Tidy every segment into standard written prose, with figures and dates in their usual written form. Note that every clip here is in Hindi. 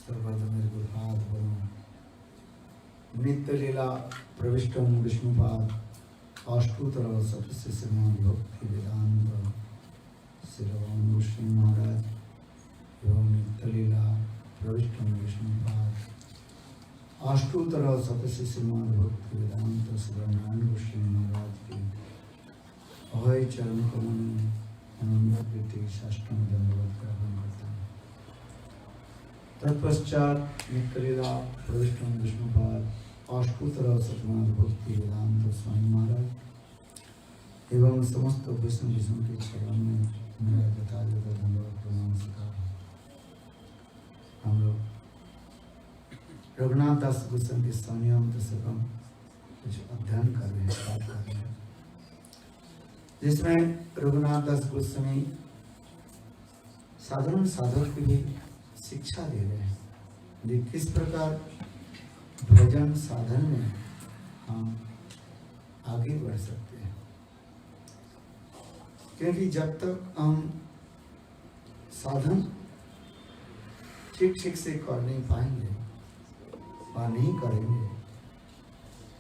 सर्वतमेर्गुहात् बनो नित्य लीला प्रविष्टम विष्णुपाद अष्टोत्तर सतस्य श्रीमद् भक्ति वेदांत श्रीराम श्री महाराज एवं नित्य लीला प्रविष्टम विष्णुपाद अष्टोत्तर सतस्य श्रीमद् भक्ति वेदांत श्रीराम श्री महाराज के अभय चरण कमल आनंद प्रीति साष्टांग दंडवत प्रणाम करता हूँ। तत्पश्चात नित्यलीला प्रविष्टम विष्णुपाद अष्टोत्तर सतनाथ भक्ति वेदांत स्वामी महाराज एवं समस्त वैष्णव विष्णु के चरण में मेरा यथायथ दंडवत प्रणाम स्वीकार। हम लोग रघुनाथ दास गोस्वामी के संयम से कम कुछ अध्ययन कर रहे हैं, पाठ कर रहे हैं, जिसमें रघुनाथ दास गोस्वामी साधारण साधक की भी शिक्षा दे रहे हैं कि किस प्रकार भजन साधन में हम आगे बढ़ सकते हैं। क्योंकि जब तक हम साधन ठीक ठीक से कर नहीं पाएंगे व नहीं करेंगे,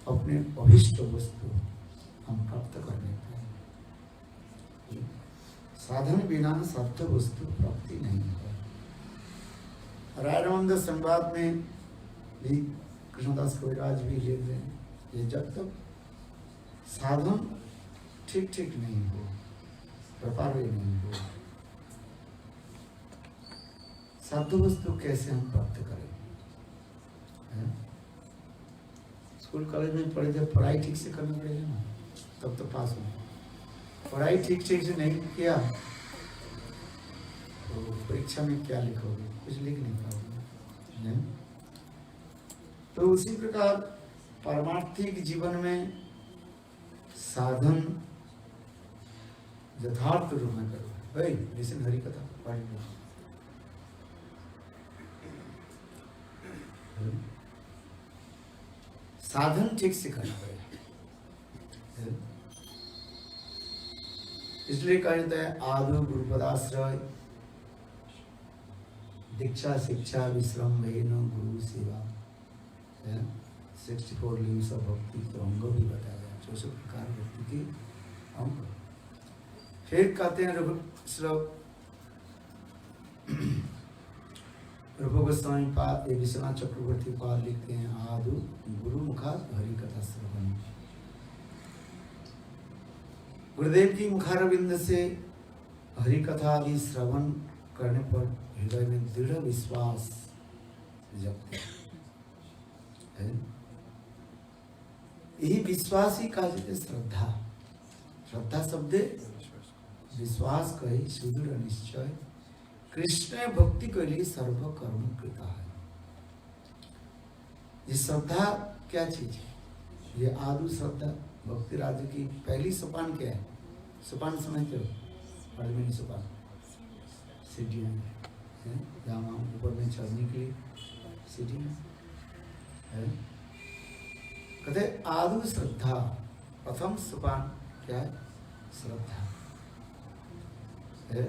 अपने अभिष्ट वस्तु हम प्राप्त कर नहीं पाएंगे। साधन बिना सत्य वस्तु प्राप्ति नहीं है। रायरानंद संवाद में भी कृष्णदास कविराज भी लिख रहे हैं कि जब तक साधन ठीक ठीक नहीं हो, प्रपार नहीं हो, साधु वस्तु कैसे हम प्राप्त करें। स्कूल कॉलेज में पढ़े थे, पढ़ाई ठीक से करनी पड़ेगी ना, तब तो पास हो। पढ़ाई ठीक ठीक से नहीं किया तो परीक्षा में क्या लिखोगे, कुछ लिख नहीं पाओगे। तो उसी प्रकार पारमार्थिक जीवन में साधन यथार्थ रूप में करो। लिसन हरि कथा पढ़ लो। साधन ठीक से करना पड़ेगा। इसलिए कहा जाता है आदु गुरुपदाश्रय दीक्षा शिक्षा विश्रम भेनो गुरु सेवा। 64 लीव्स ऑफ भक्ति के अंग भी बताया गया, 64 प्रकार भक्ति के अंग। फिर कहते हैं रूप गोस्वामी पाद विश्वनाथ चक्रवर्ती पाद लिखते हैं आदु गुरु मुखार हरि कथा श्रवण। गुरुदेव की मुखारविंद से हरि कथा आदि श्रवण करने पर हृदय में दृढ़ विश्वास जगता है। यही विश्वास ही कहा जाता है श्रद्धा। श्रद्धा शब्द विश्वास कहे सुदृढ़ निश्चय कृष्ण भक्ति के लिए सर्व कर्म कृता है। ये श्रद्धा क्या चीज है? ये आदु श्रद्धा भक्ति राज्य की पहली सोपान क्या है? सोपान समझते हो? पढ़ने सोपान सीढ़ियाँ हैं, जहाँ हम ऊपर में चढ़ने के लिए सीढ़ियाँ है। कहते आदु श्रद्धा, प्रथम सोपान क्या है? श्रद्धा है।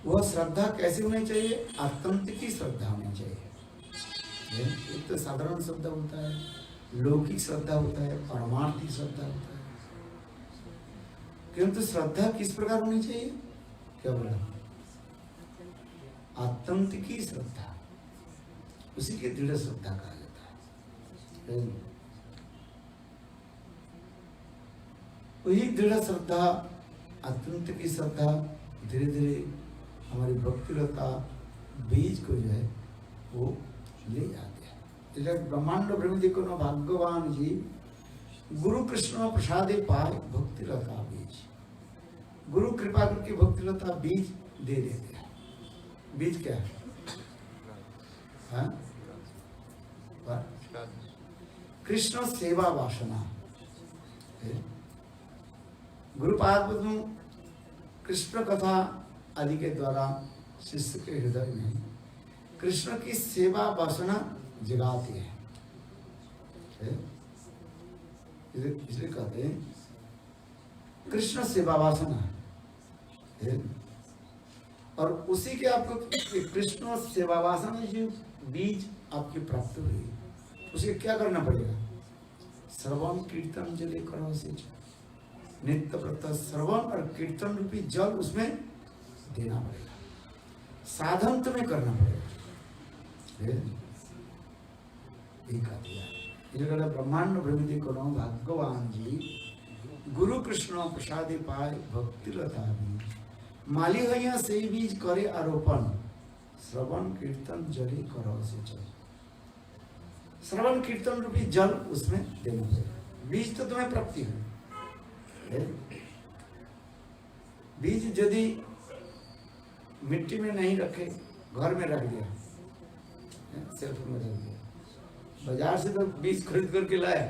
वह श्रद्धा कैसे होनी चाहिए? आत्यंतिक की श्रद्धा होनी चाहिए। एक तो साधारण श्रद्धा होता है, लौकिक श्रद्धा होता है, परमार्थिक श्रद्धा होता है। किंतु श्रद्धा किस प्रकार होनी चाहिए? क्या बोला? आत्यंतिक की श्रद्धा, उसी की दृढ़ श्रद्धा कहा जाता है। वही दृढ़ श्रद्धा, आत्यंतिक की श्रद्धा धीरे धीरे हमारी भक्तिलता बीज को जो है वो ले जाते हैं। इसलिए ब्रह्मांड ब्रह्म जी को न भगवान जी गुरु कृष्ण प्रसादे पाए भक्तिलता बीज। गुरु कृपा करके भक्तिलता बीज दे देते हैं। बीज क्या है? कृष्ण सेवा वासना। गुरुपाद कृष्ण कथा आदि के द्वारा शिष्य के हृदय में कृष्ण की सेवा वासना जगाती है। इसलिए कहते हैं कृष्ण सेवा वासना। और उसी के आपको कृष्ण सेवा वासना में जो बीज आपकी प्राप्त हुई, उसे क्या करना पड़ेगा? श्रवण कीर्तन जले करो से नित्य प्रत्यह श्रवण और कीर्तन रूपी जल उसमें देना पड़ेगा, साधन तुम्हें करना पड़ेगा। ब्रह्मांड भ्रमिति करो भगवान जी गुरु कृष्ण प्रसादे पाए भक्ति लता बीज माली हैया से बीज करे आरोपण श्रवण कीर्तन जले करो से चल। श्रवण कीर्तन रूपी जल उसमें देना पड़ेगा। बीज तो तुम्हें प्राप्ति है। बीज यदि मिट्टी में नहीं रखे, घर में रख दिया, सेल्फ में रख दिया, बाजार से तो बीज खरीद करके लाया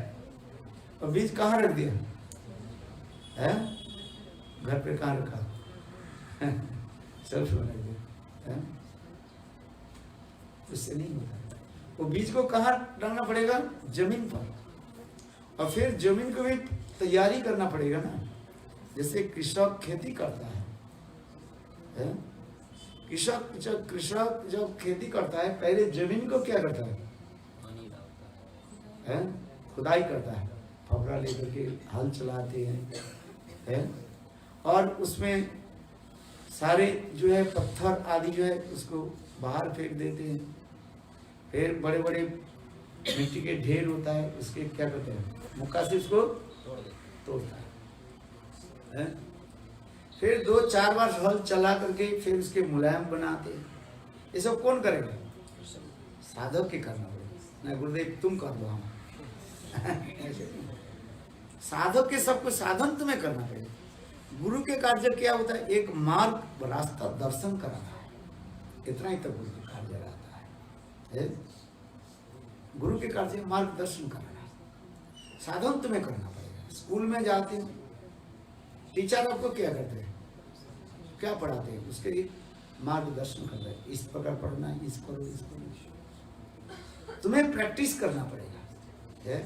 और बीज कहाँ रख दिया है? घर पे कहाँ रखा? सेल्फ में रख दिया। उससे नहीं होता। वो बीज को कहाँ डालना पड़ेगा? जमीन पर। और फिर जमीन को भी तैयारी करना पड़ेगा ना। जैसे कृषक खेती करता है? कृषक जब खेती करता है पहले जमीन को क्या करता है? खुदाई करता है, फबरा लेकर के हल चलाते हैं, और उसमें सारे जो है पत्थर आदि जो है उसको बाहर फेंक देते हैं। फिर बड़े बड़े मिट्टी के ढेर होता है, उसके क्या करते हैं? मुक्का से उसको तोड़ता है। फिर 2-4 बार हल चला करके फिर उसके मुलायम बनाते हैं। ये सब कौन करेगा? साधक के करना पड़ेगा ना। गुरुदेव तुम कर दो, हम साधक के सब कुछ साधन तुम्हें करना पड़ेगा। गुरु के कार्य क्या होता है? एक मार्ग रास्ता दर्शन कराना है, इतना ही तक गुरु का कार्य रहता है। गुरु के कार्य मार्गदर्शन कराना है, साधन तुम्हें करना पड़ेगा। स्कूल में जाते हो, टीचर आपको क्या करते हैं? क्या पढ़ाते हैं? उसके लिए मार्गदर्शन कर रहे हैं, इस प्रकार पढ़ना है, इस करो, इस करो। तुम्हें प्रैक्टिस करना पड़ेगा।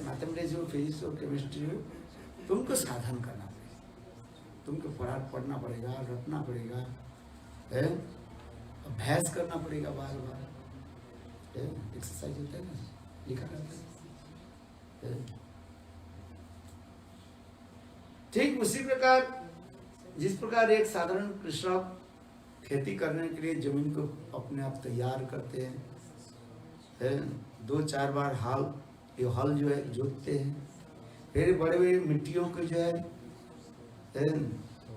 मैथमेटिक्स हो, फिजिक्स हो, केमिस्ट्री हो, तुमको साधन करना पड़ेगा। तुमको पढ़ना पड़ेगा, रटना पड़ेगा, अभ्यास करना पड़ेगा, बार बार एक्सरसाइज होता है ना, लिखा रहता है। ठीक उसी प्रकार जिस प्रकार एक साधारण कृषक खेती करने के लिए जमीन को अपने आप तैयार करते हैं, 2-4 बार हल जो है जोतते हैं, फिर बड़े बड़े मिट्टियों को जो है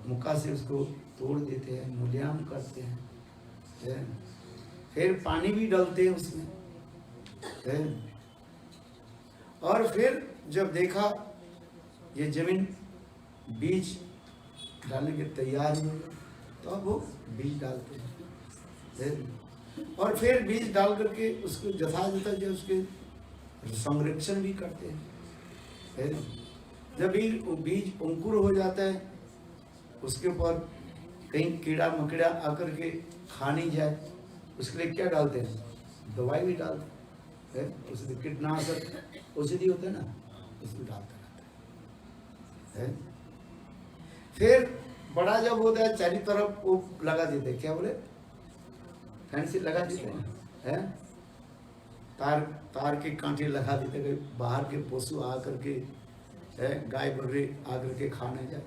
मुक्का से उसको तोड़ देते हैं, मूल्यांकन करते हैं, फिर पानी भी डालते हैं उसमें, और फिर जब देखा ये जमीन बीज डालने के तैयार हो तो अब वो बीज डालते हैं, और फिर बीज डाल करके उसको यथायथा जो उसके संरक्षण भी करते हैं। जब बीज अंकुर हो जाता है, उसके ऊपर कहीं कीड़ा मकीड़ा आकर के खा नहीं जाए, उसके लिए क्या डालते हैं? दवाई भी डालते हैं। उसमें कीटनाशक औषधि होते हैं ना, उसको डालते रहते हैं। फिर बड़ा जब होता है चारों तरफ वो लगा देते हैं, क्या बोले, फैंसी लगा देते हैं, तार के कांटे लगा देते हैं, बाहर के पशु आकर के, गाय बकरी आकर के खाने जाए,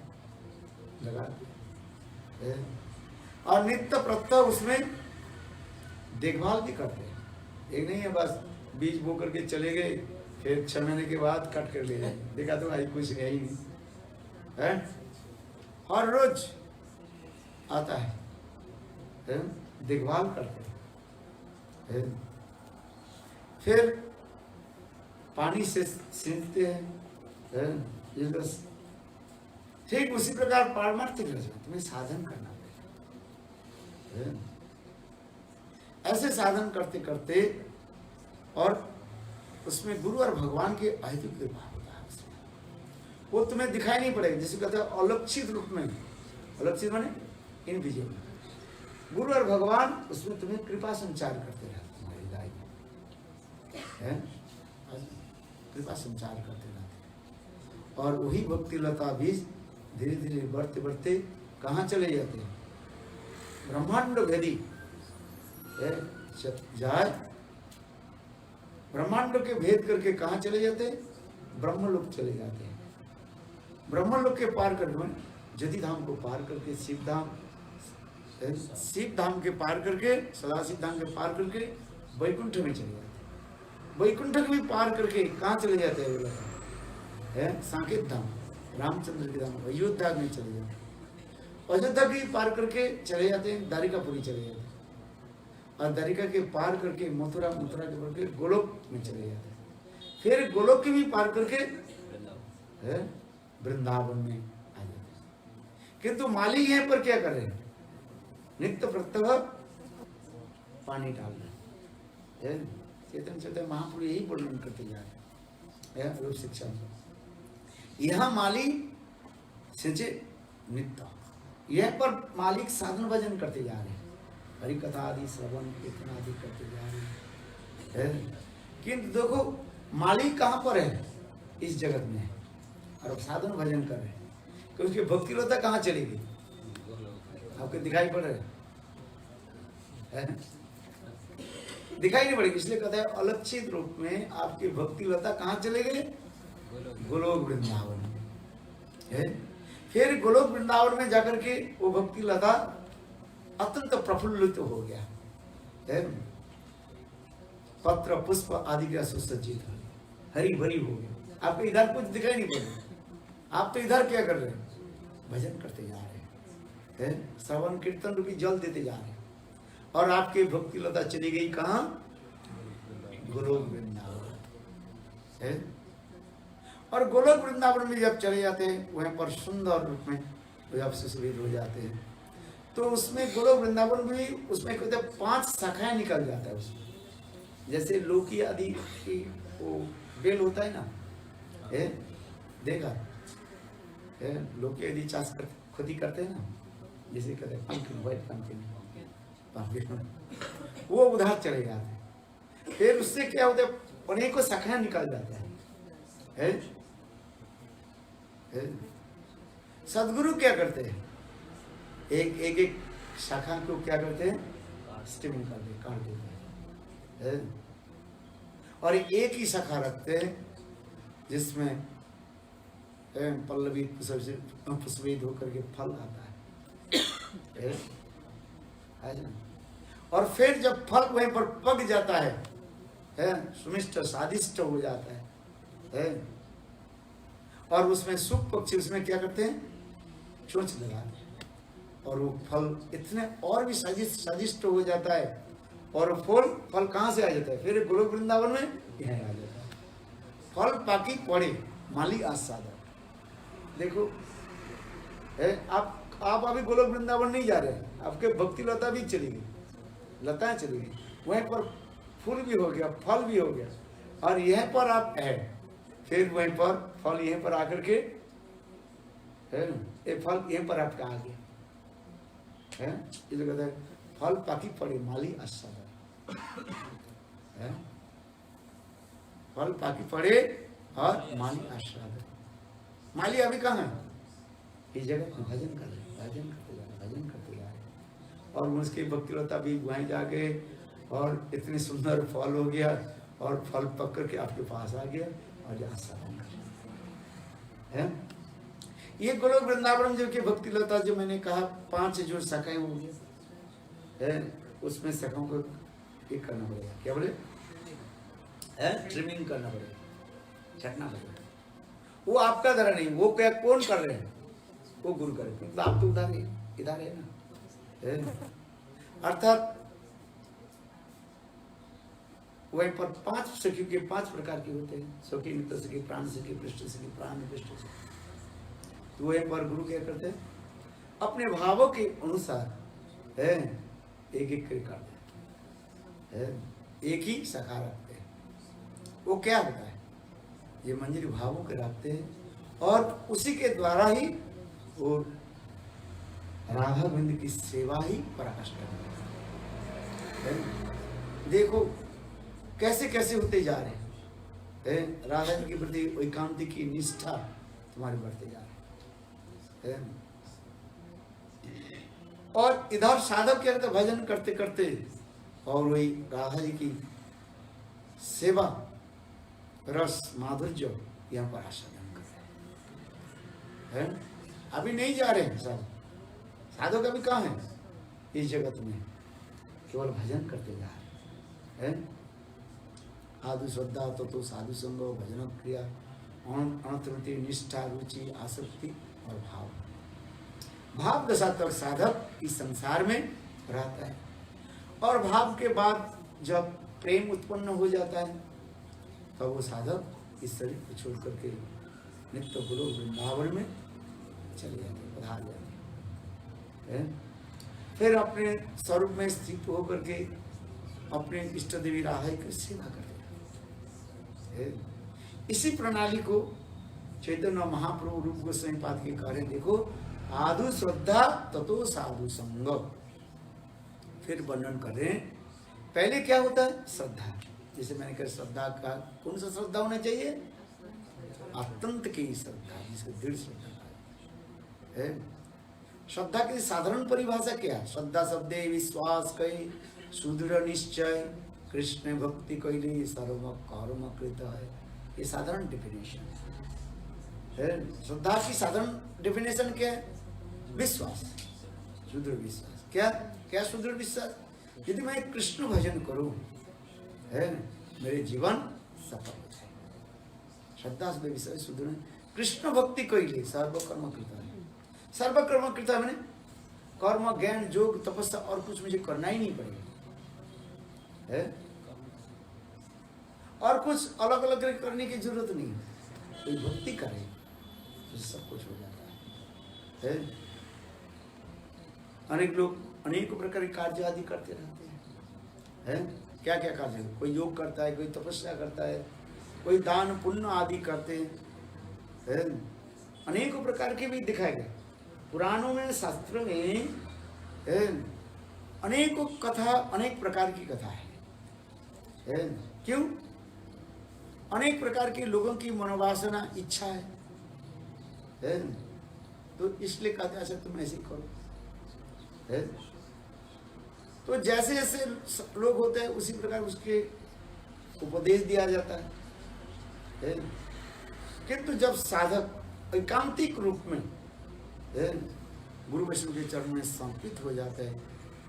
लगाते हैं। और नित्य प्रत्यह उसमें देखभाल भी करते हैं। एक नहीं है बस बीज बो करके चले गए, फिर 6 महीने के बाद कट कर ले जाए, देखा तो आई कुछ है ही नहीं, है? हर रोज आता है, देखभाल करते हैं, फिर पानी से सींचते हैं। ठीक उसी प्रकार पारमार्थिक रचना तुम्हें साधन करना पड़ेगा। ऐसे साधन करते करते, और उसमें गुरु और भगवान के अहित कृपा होता है, उसमें वो तुम्हें दिखाई नहीं पड़ेगा। जैसे कहते हैं अलक्षित रूप में, अलक्षित माने इनविजिबल, गुरु और भगवान उसमें तुम्हें कृपा संचार करते रहते, तुम्हारी दाई है कृपा संचार करते रहते, और वही भक्ति लता बीज धीरे धीरे बढ़ते बढ़ते कहाँ चले जाते हैं? ब्रह्मांड भेदी जाए, ब्रह्मांड के भेद करके कहाँ चले जाते हैं? ब्रह्मलोक चले जाते हैं। ब्रह्मलोक के पार करके जति धाम को पार करके शिव धाम के पार करके, सदाशिव धाम के पार करके वैकुंठ में चले जाते हैं। वैकुंठ भी पार करके कहाँ चले जाते हैं? बोला साकेत धाम, रामचंद्र के धाम, अयोध्या में चले जाते हैं। अयोध्या की पार करके चले जाते हैं, द्वारिकापुरी चले जाते हैं। और द्वारिका के पार करके मथुरा, मथुरा के पार करके गोलोक में चले जाते हैं। फिर गोलोक की भी पार करके वृंदावन में आ जाते हैं। किंतु माली यहाँ पर क्या कर रहे हैं? नित्य प्रत्यह पानी डाल रहे हैं। चेतन चेतन महापुरुष यही वर्णन करते जा रहे हैं रूप शिक्षा में। यहाँ माली सिंचे नित्य, यह पर मालिक साधन भजन करते जा रहे हैं, हरि कथा आदि श्रवण कीर्तन आदि करते जा रहे हैं। किंतु देखो मालिक कहाँ पर है? इस जगत में, और साधन भजन कर रहे हैं। क्योंकि भक्ति लता कहाँ चली गई? आपको दिखाई पड़ रहा है? दिखाई नहीं पड़ेगी, इसलिए कहता है अलक्षित रूप में आपकी भक्ति लता कहाँ चले गए? गोलोक वृंदावन है। फिर गोलोक वृंदावन में जाकर के वो भक्ति लता अत्यंत प्रफुल्लित हो गया है। पत्र पुष्प आदि का सुसज्जित हो, हरी भरी हो गया। आपको इधर कुछ दिखाई नहीं पड़ेगा, आप तो इधर क्या कर रहे हैं? भजन करते जा रहे हैं, श्रवण कीर्तन रूपी जल देते जा रहे हैं। और आपकी भक्ति लता चली गई कहाँ? गोलोक वृंदावन है। और गोलोक वृंदावन में जब चले जाते हैं, वहीं पर सुंदर रूप में जब सुशोभित हो जाते हैं, तो उसमें गोलोक वृंदावन में उसमें कहते 5 शाखाएं निकल जाता है उसमें। जैसे लोकी आदि की वो बेल होता है ना, देखा लोकी आदि चाष कर खुद ही करते हैं ना, जैसे कहते हैं पंखी, व्हाइट पंखी, वो उधर चले जाते हैं। फिर उससे क्या होता है? अनेकों शाखाएं निकल जाता है। सदगुरु क्या करते हैं? एक शाखा को क्या करते हैं? स्टीमिंग कर देते, काट देते हैं। और एक ही शाखा रखते हैं जिसमें पल्लवी पुष्पित होकर के फल आता है। और फिर जब फल वहीं पर पक जाता है, सुमिष्ट स्वादिष्ट हो जाता है, और उसमें सुख पक्षी उसमें क्या करते हैं? चोंच लगाते हैं। और वो फल इतने और भी स्वादिष्ट हो जाता है। और फल कहाँ से आ जाता है? फिर गोलोक वृंदावन में यहाँ आ जाता है। फल पाकी पड़े माली आस्वादन। देखो आप अभी गोलोक वृंदावन नहीं जा रहे हैं, आपके भक्ति लता भी चली गई, लताएं चली गई, वहीं पर फूल भी हो गया, फल भी हो गया, और यहीं पर आप है। फिर वहीं पर फल यहीं पर आकर के है ना, ये फल यहीं पर आपका आ गया है। इसलिए कहते हैं फल पाकी पड़े माली आस्वादन है। फल पाकी पड़े और माली आस्वादन। माली अभी कहाँ है? इस जगह में भजन कर रहे हैं, भजन करते जा रहे, भजन करते जा रहे। और उसकी भक्ति लता भी वहीं जाके और इतनी सुंदर फल हो गया, और फल पक करके आपके पास आ गया और यहाँ साधन कर है। ये गोलोक वृंदावन जो की भक्ति लता जो मैंने कहा 5 जो शाखाएं होंगी है, उसमें शाखाओं को एक करना पड़ेगा। क्या बोले? ट्रिमिंग करना पड़ेगा, छटना पड़ेगा। वो आपका द्वारा नहीं, वो क्या कौन कर रहे हैं? वो गुरु कर रहे हैं। तो आप तो इधर है ना। अर्थात वहीं पर 5 सखी के 5 प्रकार के होते हैं। सखी, मित्र सखी, प्राण सखी, पृष्ठ सखी, प्राण पृष्ठ सखी। तो वहीं पर गुरु क्या करते हैं? अपने भावों के अनुसार एक एक करते हैं, एक ही शाखा रखते हैं। वो क्या होता है? ये मंजरी भावों के रखते हैं, और उसी के द्वारा ही वो राधा गोविंद की सेवा ही पराकाष्ठा है। देखो कैसे कैसे होते जा रहे हैं। राधा जी के प्रति एकांतिक की निष्ठा तुम्हारे बढ़ते जा रहे हैं। और इधर साधक क्या करते, भजन करते करते और वही राधा जी की सेवा रस माधुर्य यहाँ पर आस्वादन कर रहे हैं। अभी नहीं जा रहे हैं सब साधक, अभी कहाँ है इस जगत में, केवल भजन करते जा रहे हैं। आदु श्रद्धा तो साधु संग भजन क्रिया अनंतमति निष्ठा रुचि आसक्ति और भाव। भाव दशा तक साधक इस संसार में रहता है और भाव के बाद जब प्रेम उत्पन्न हो जाता है तब तो वो साधक इस शरीर को छोड़ करके नित्य गोलोक वृंदावन में चले जाते, पधार जाते हैं। फिर अपने स्वरूप में स्थित होकर के अपने इष्ट देवी राधा की सेवा करते हैं। इसी प्रणाली को चैतन्य महाप्रभु रूप गोस्वामी पाद के कह रहे, देखो आदु श्रद्धा ततो साधु संग। फिर वर्णन कर रहे हैं, पहले क्या होता है श्रद्धा, जैसे मैंने कहा श्रद्धा का कौन सा श्रद्धा होना चाहिए, अत्यंत की श्रद्धा, जिसको दृढ़ श्रद्धा है। श्रद्धा की साधारण परिभाषा क्या है, श्रद्धा शब्दे विश्वास कई सुदृढ़ निश्चय कृष्ण भक्ति कैली सर्व कर्म कृत है, ये साधारण डेफिनेशन है। श्रद्धा की साधारण डेफिनेशन क्या है, विश्वास, सुदृढ़ विश्वास। क्या क्या सुदृढ़ विश्वास, यदि मैं कृष्ण भजन करूं है मेरे जीवन सफल हो जाए। श्रद्धा से विश्वास सुदृढ़, कृष्ण भक्ति कैली सर्व कर्म कृत है। सर्व कर्म कृत है मैंने कर्म ज्ञान योग तपस्या और कुछ मुझे करना ही नहीं पड़ेगा है, और कुछ अलग अलग करने की जरूरत नहीं है, कोई भक्ति करे तो सब कुछ हो जाता है। अनेक लोग अनेक प्रकार के कार्य आदि करते रहते हैं। क्या क्या कार्य, कोई योग करता है, कोई तपस्या करता है, कोई दान पुण्य आदि करते हैं। अनेकों प्रकार के भी दिखाए गए पुराणों में, शास्त्रों में अनेकों कथा, अनेक प्रकार की कथा है। क्यों, अनेक प्रकार के लोगों की मनोवासना इच्छा है, तो इसलिए कहते अच्छा तुम ऐसे करो है। तो जैसे जैसे लोग होते हैं उसी प्रकार उसके उपदेश दिया जाता है। किंतु जब साधक एकांतिक रूप में गुरु वैष्णव के चरण में समर्पित हो जाता है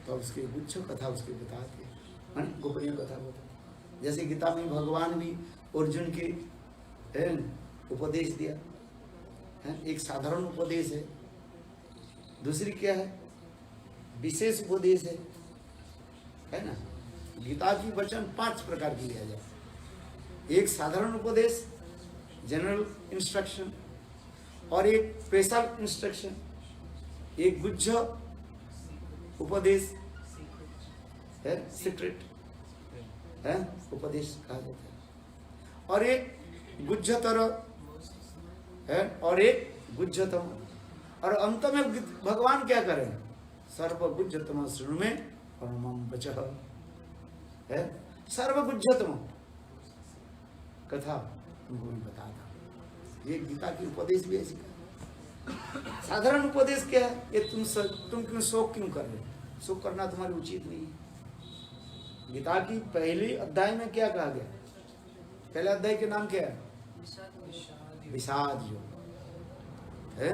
तो उसकी गुच्छ कथा उसके बताते हैं, गोपनीय कथा बताते। जैसे गीता में भगवान भी अर्जुन के उपदेश दिया है, एक साधारण उपदेश है, दूसरी क्या है विशेष उपदेश है ना। गीता की वचन 5 प्रकार की लिया जाए, एक साधारण उपदेश जनरल इंस्ट्रक्शन, और एक स्पेशल इंस्ट्रक्शन, एक गुच्छ उपदेश है, सीक्रेट है उपदेश कहा जाता है, और एक गुज्जतर है और एक गुज्जतम, और अंत में भगवान क्या करें, सर्व गुज्जतम श्रृणु में परमं वचः है, सर्व गुज्जतम कथा उनको भी बता था। ये गीता की उपदेश भी ऐसी का। साधारण उपदेश क्या है, ये तुम क्यों शोक क्यों कर रहे हो, शोक करना तुम्हारी उचित नहीं है। गीता की पहली अध्याय में क्या कहा गया, पहले अध्याय के नाम क्या है, विषाद योग है।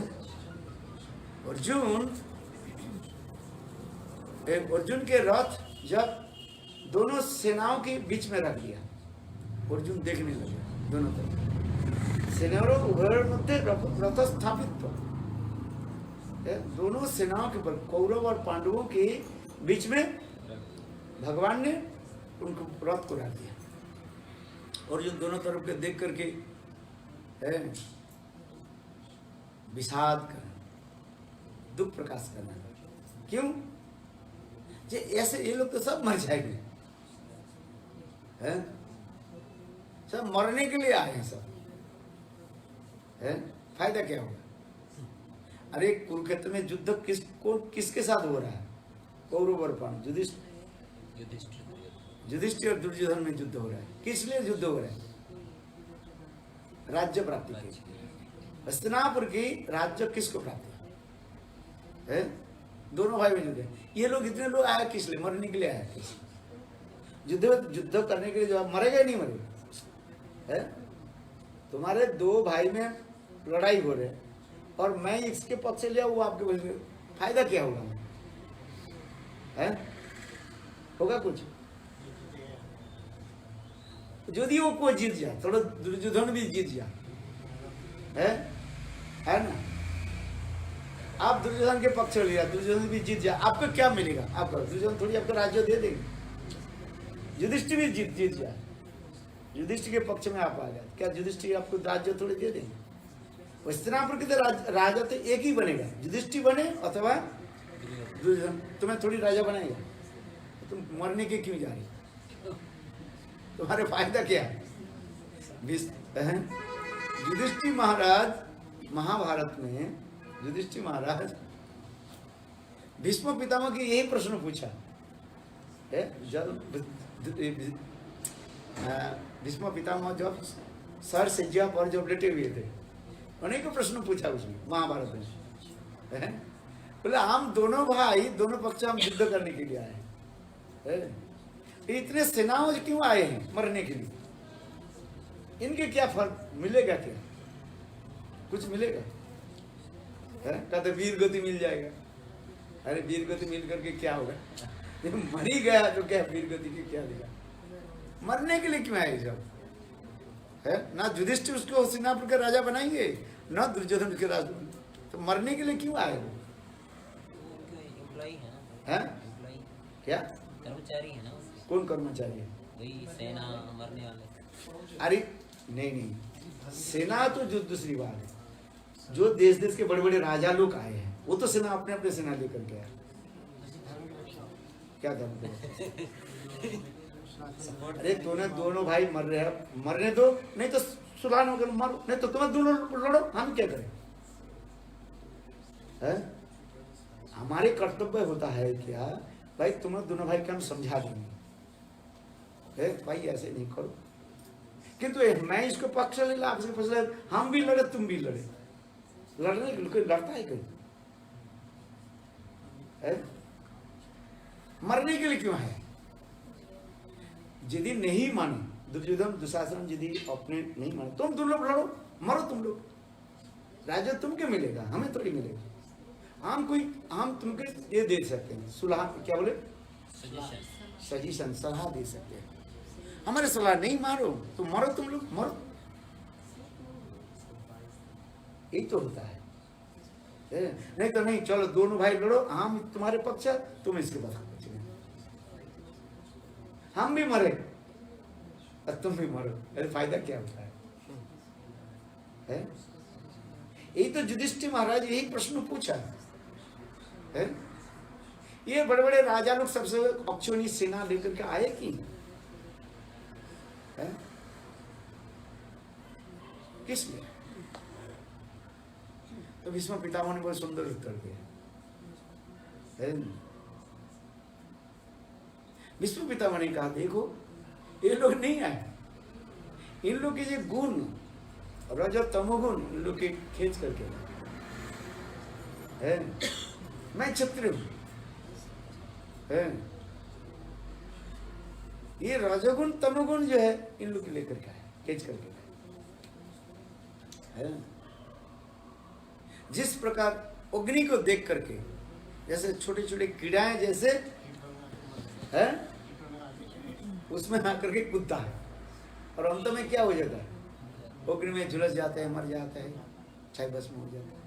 अर्जुन के रथ जब दोनों सेनाओं के बीच में रख दिया, अर्जुन देखने लगे दोनों तरफ सेनाओं उभय मध्य रथ स्थापित, दोनों सेनाओं के ऊपर कौरव और पांडवों के बीच में भगवान ने उनको रथ को रख दिया, और जो दोनों तरफ के देख करके विषाद करना, दुख प्रकाश करना। क्यों, जे ऐसे ये लोग तो सब मर जाएंगे हैं, सब मरने के लिए आए हैं सब हैं, फायदा क्या होगा। अरे कुरुक्षेत्र में युद्ध किसके साथ हो रहा है, कौरव और पांडव, युधिष्ठिर और दुर्योधन में युद्ध हो रहा है। किस लिए युद्ध हो रहा है, राज्य प्राप्ति के। हस्तिनापुर की राज्य किसको प्राप्त है, दोनों भाई में युद्ध है। ये लोग इतने लोग आए किस लिए? मरने के लिए आए थे। युद्ध करने के लिए जो मरेगा ही नहीं मरेगा है। तुम्हारे दो भाई में लड़ाई हो रहे और मैं इसके पक्ष से लिया, वो आपके पक्ष में, फायदा क्या होगा है? होगा कुछ? यदि वो कोई जीत जाए, थोड़ा दुर्योधन भी जीत जाए है ना, आप दुर्योधन के पक्ष में लिया, दुर्योधन भी जीत जाए, आपको क्या मिलेगा? आपका दुर्योधन थोड़ी आपको राज्य दे देंगे। युधिष्ठिर भी जीत जाए, युधिष्ठिर के पक्ष में आप आ जाए, क्या युधिष्ठिर आपको राज्य थोड़ी दे देंगे? हस्तिनापुर के राजा तो एक ही बनेगा, युधिष्ठिर बने अथवा दुर्योधन। तुम्हें थोड़ी राजा बनाएगा? तुम मरने के क्यों जा रही? तुम्हारे फायदा क्या है? युधिष्ठिर महाराज, महाभारत में युधिष्ठिर महाराज भीष्म पितामह की यही प्रश्न पूछा है। जब भीष्म पितामह जब सर सज्जा पर जब लेटे हुए थे, उन्हीं को प्रश्न पूछा उसमें महाभारत में, बोले हम दोनों भाई दोनों पक्ष हम युद्ध करने के लिए आए हैं, इतने सेनाओं क्यों आए हैं मरने के लिए? इनके क्या फर्क मिलेगा? क्या कुछ मिलेगा? कहते वीर गति मिल जाएगा। अरे वीर गति मिल करके क्या होगा? मर ही गया तो क्या वीर गति की क्या देगा? मरने के लिए क्यों आए सब है? ना युधिष्ठिर उसको हस्तिनापुर के राजा बनाएंगे, ना दुर्योधन के राजा, तो मरने के लिए क्यों आए वो? है क्या कर्मचारी है ना? कौन कर्मचारी है? वही सेना मरने वाले। अरे नहीं, सेना तो जो दूसरी बात है। जो देश देश के बड़े बड़े राजा लोग आए हैं, वो तो सेना अपने अपने सेना लेकर के आए। क्या धर्म? अरे दोनों भाई मर रहे हैं, मरने दो, नहीं तो सुलान होकर मारो, नहीं तो तुम्हें दोनों लड़ो, हम क्या करें? है? हमारे कर्तव्य होता है क्या भाई, तुम्हें दोनों भाई को हम समझा देंगे भाई ऐसे नहीं करो, किंतु मैं इसको पक्ष ले ला, आपसे पक्ष ले, हम भी लड़े तुम भी लड़े, लड़ने के लिए लड़ता है कहीं है? मरने के लिए क्यों है? यदि नहीं माने दुर्योधन दुशासन, यदि अपने नहीं माने, तुम लोग लड़ो, मरो तुम लोग, राज्य तुमके मिलेगा, हमें थोड़ी मिलेगा। हम तुमको ये दे सकते हैं, सुलह, क्या बोले, सजेशन, सलाह दे सकते हैं। हमारे सलाह नहीं मारो तो मरो तुम लोग, मरो। यही तो होता है। नहीं तो नहीं, चलो दोनों भाई लड़ो, हम तुम्हारे पक्ष, तुम इसके पक्ष, हम भी मरे और तुम भी मरो, अरे फायदा क्या होता है? यही तो युधिष्ठिर महाराज यही प्रश्न पूछा है। ये बड़े बड़े राजा लोग सबसे अक्षोणी सेना लेकर के आए कि किस लिए? तो भीष्म पितामह ने बहुत सुंदर उत्तर दिया। भीष्म पितामह ने कहा, देखो ये लोग नहीं आए, इन लोग के ये गुण रज तमोगुण इन लोग के खींच करके है। मैं क्षत्रिय हूं, ये रजोगुण तमोगुण जो है इन लोग के लेकर के आए, खींच करके है। जिस प्रकार अग्नि को देख करके जैसे छोटे छोटे कीड़ाएं जैसे है उसमें आकर के कूदता है और अंत में क्या हो जाता है, अग्नि में झुलस जाते हैं, मर जाते हैं, छाई भस्म हो जाता है।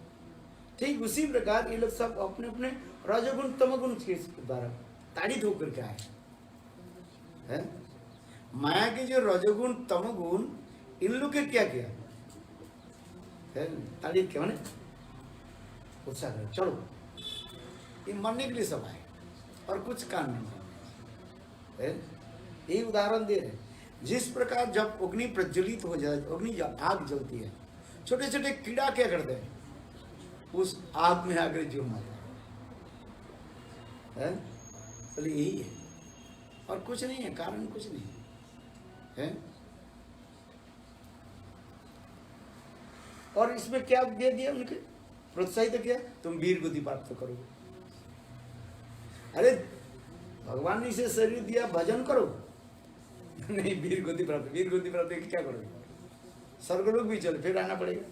ठीक उसी प्रकार ये लोग सब अपने अपने रजोगुण तमोगुण के द्वारा ताड़ित होकर के आए हैं। माया के जो रजोगुण तमोगुण इन लोग के क्या किया है, ताड़ित क्या माने उत्साह कर, चलो ये मरने के लिए सब आए और कुछ काम नहीं है। यही उदाहरण दे रहे, जिस प्रकार जब अग्नि प्रज्वलित हो जाए, अग्नि जब आग जलती है, छोटे छोटे कीड़ा क्या करते हैं, उस आग में आकर जो मारता है, बोले यही है और कुछ नहीं है, कारण कुछ नहीं है। और इसमें क्या दे दिया उनके, प्रोत्साहित किया, तुम वीर गति प्राप्त करोगे। अरे भगवान ने इसे शरीर दिया, भजन करो। नहीं, वीर गति प्राप्त, वीर गति प्राप्त क्या करोगे? स्वर्गलोक भी चलो, फिर आना पड़ेगा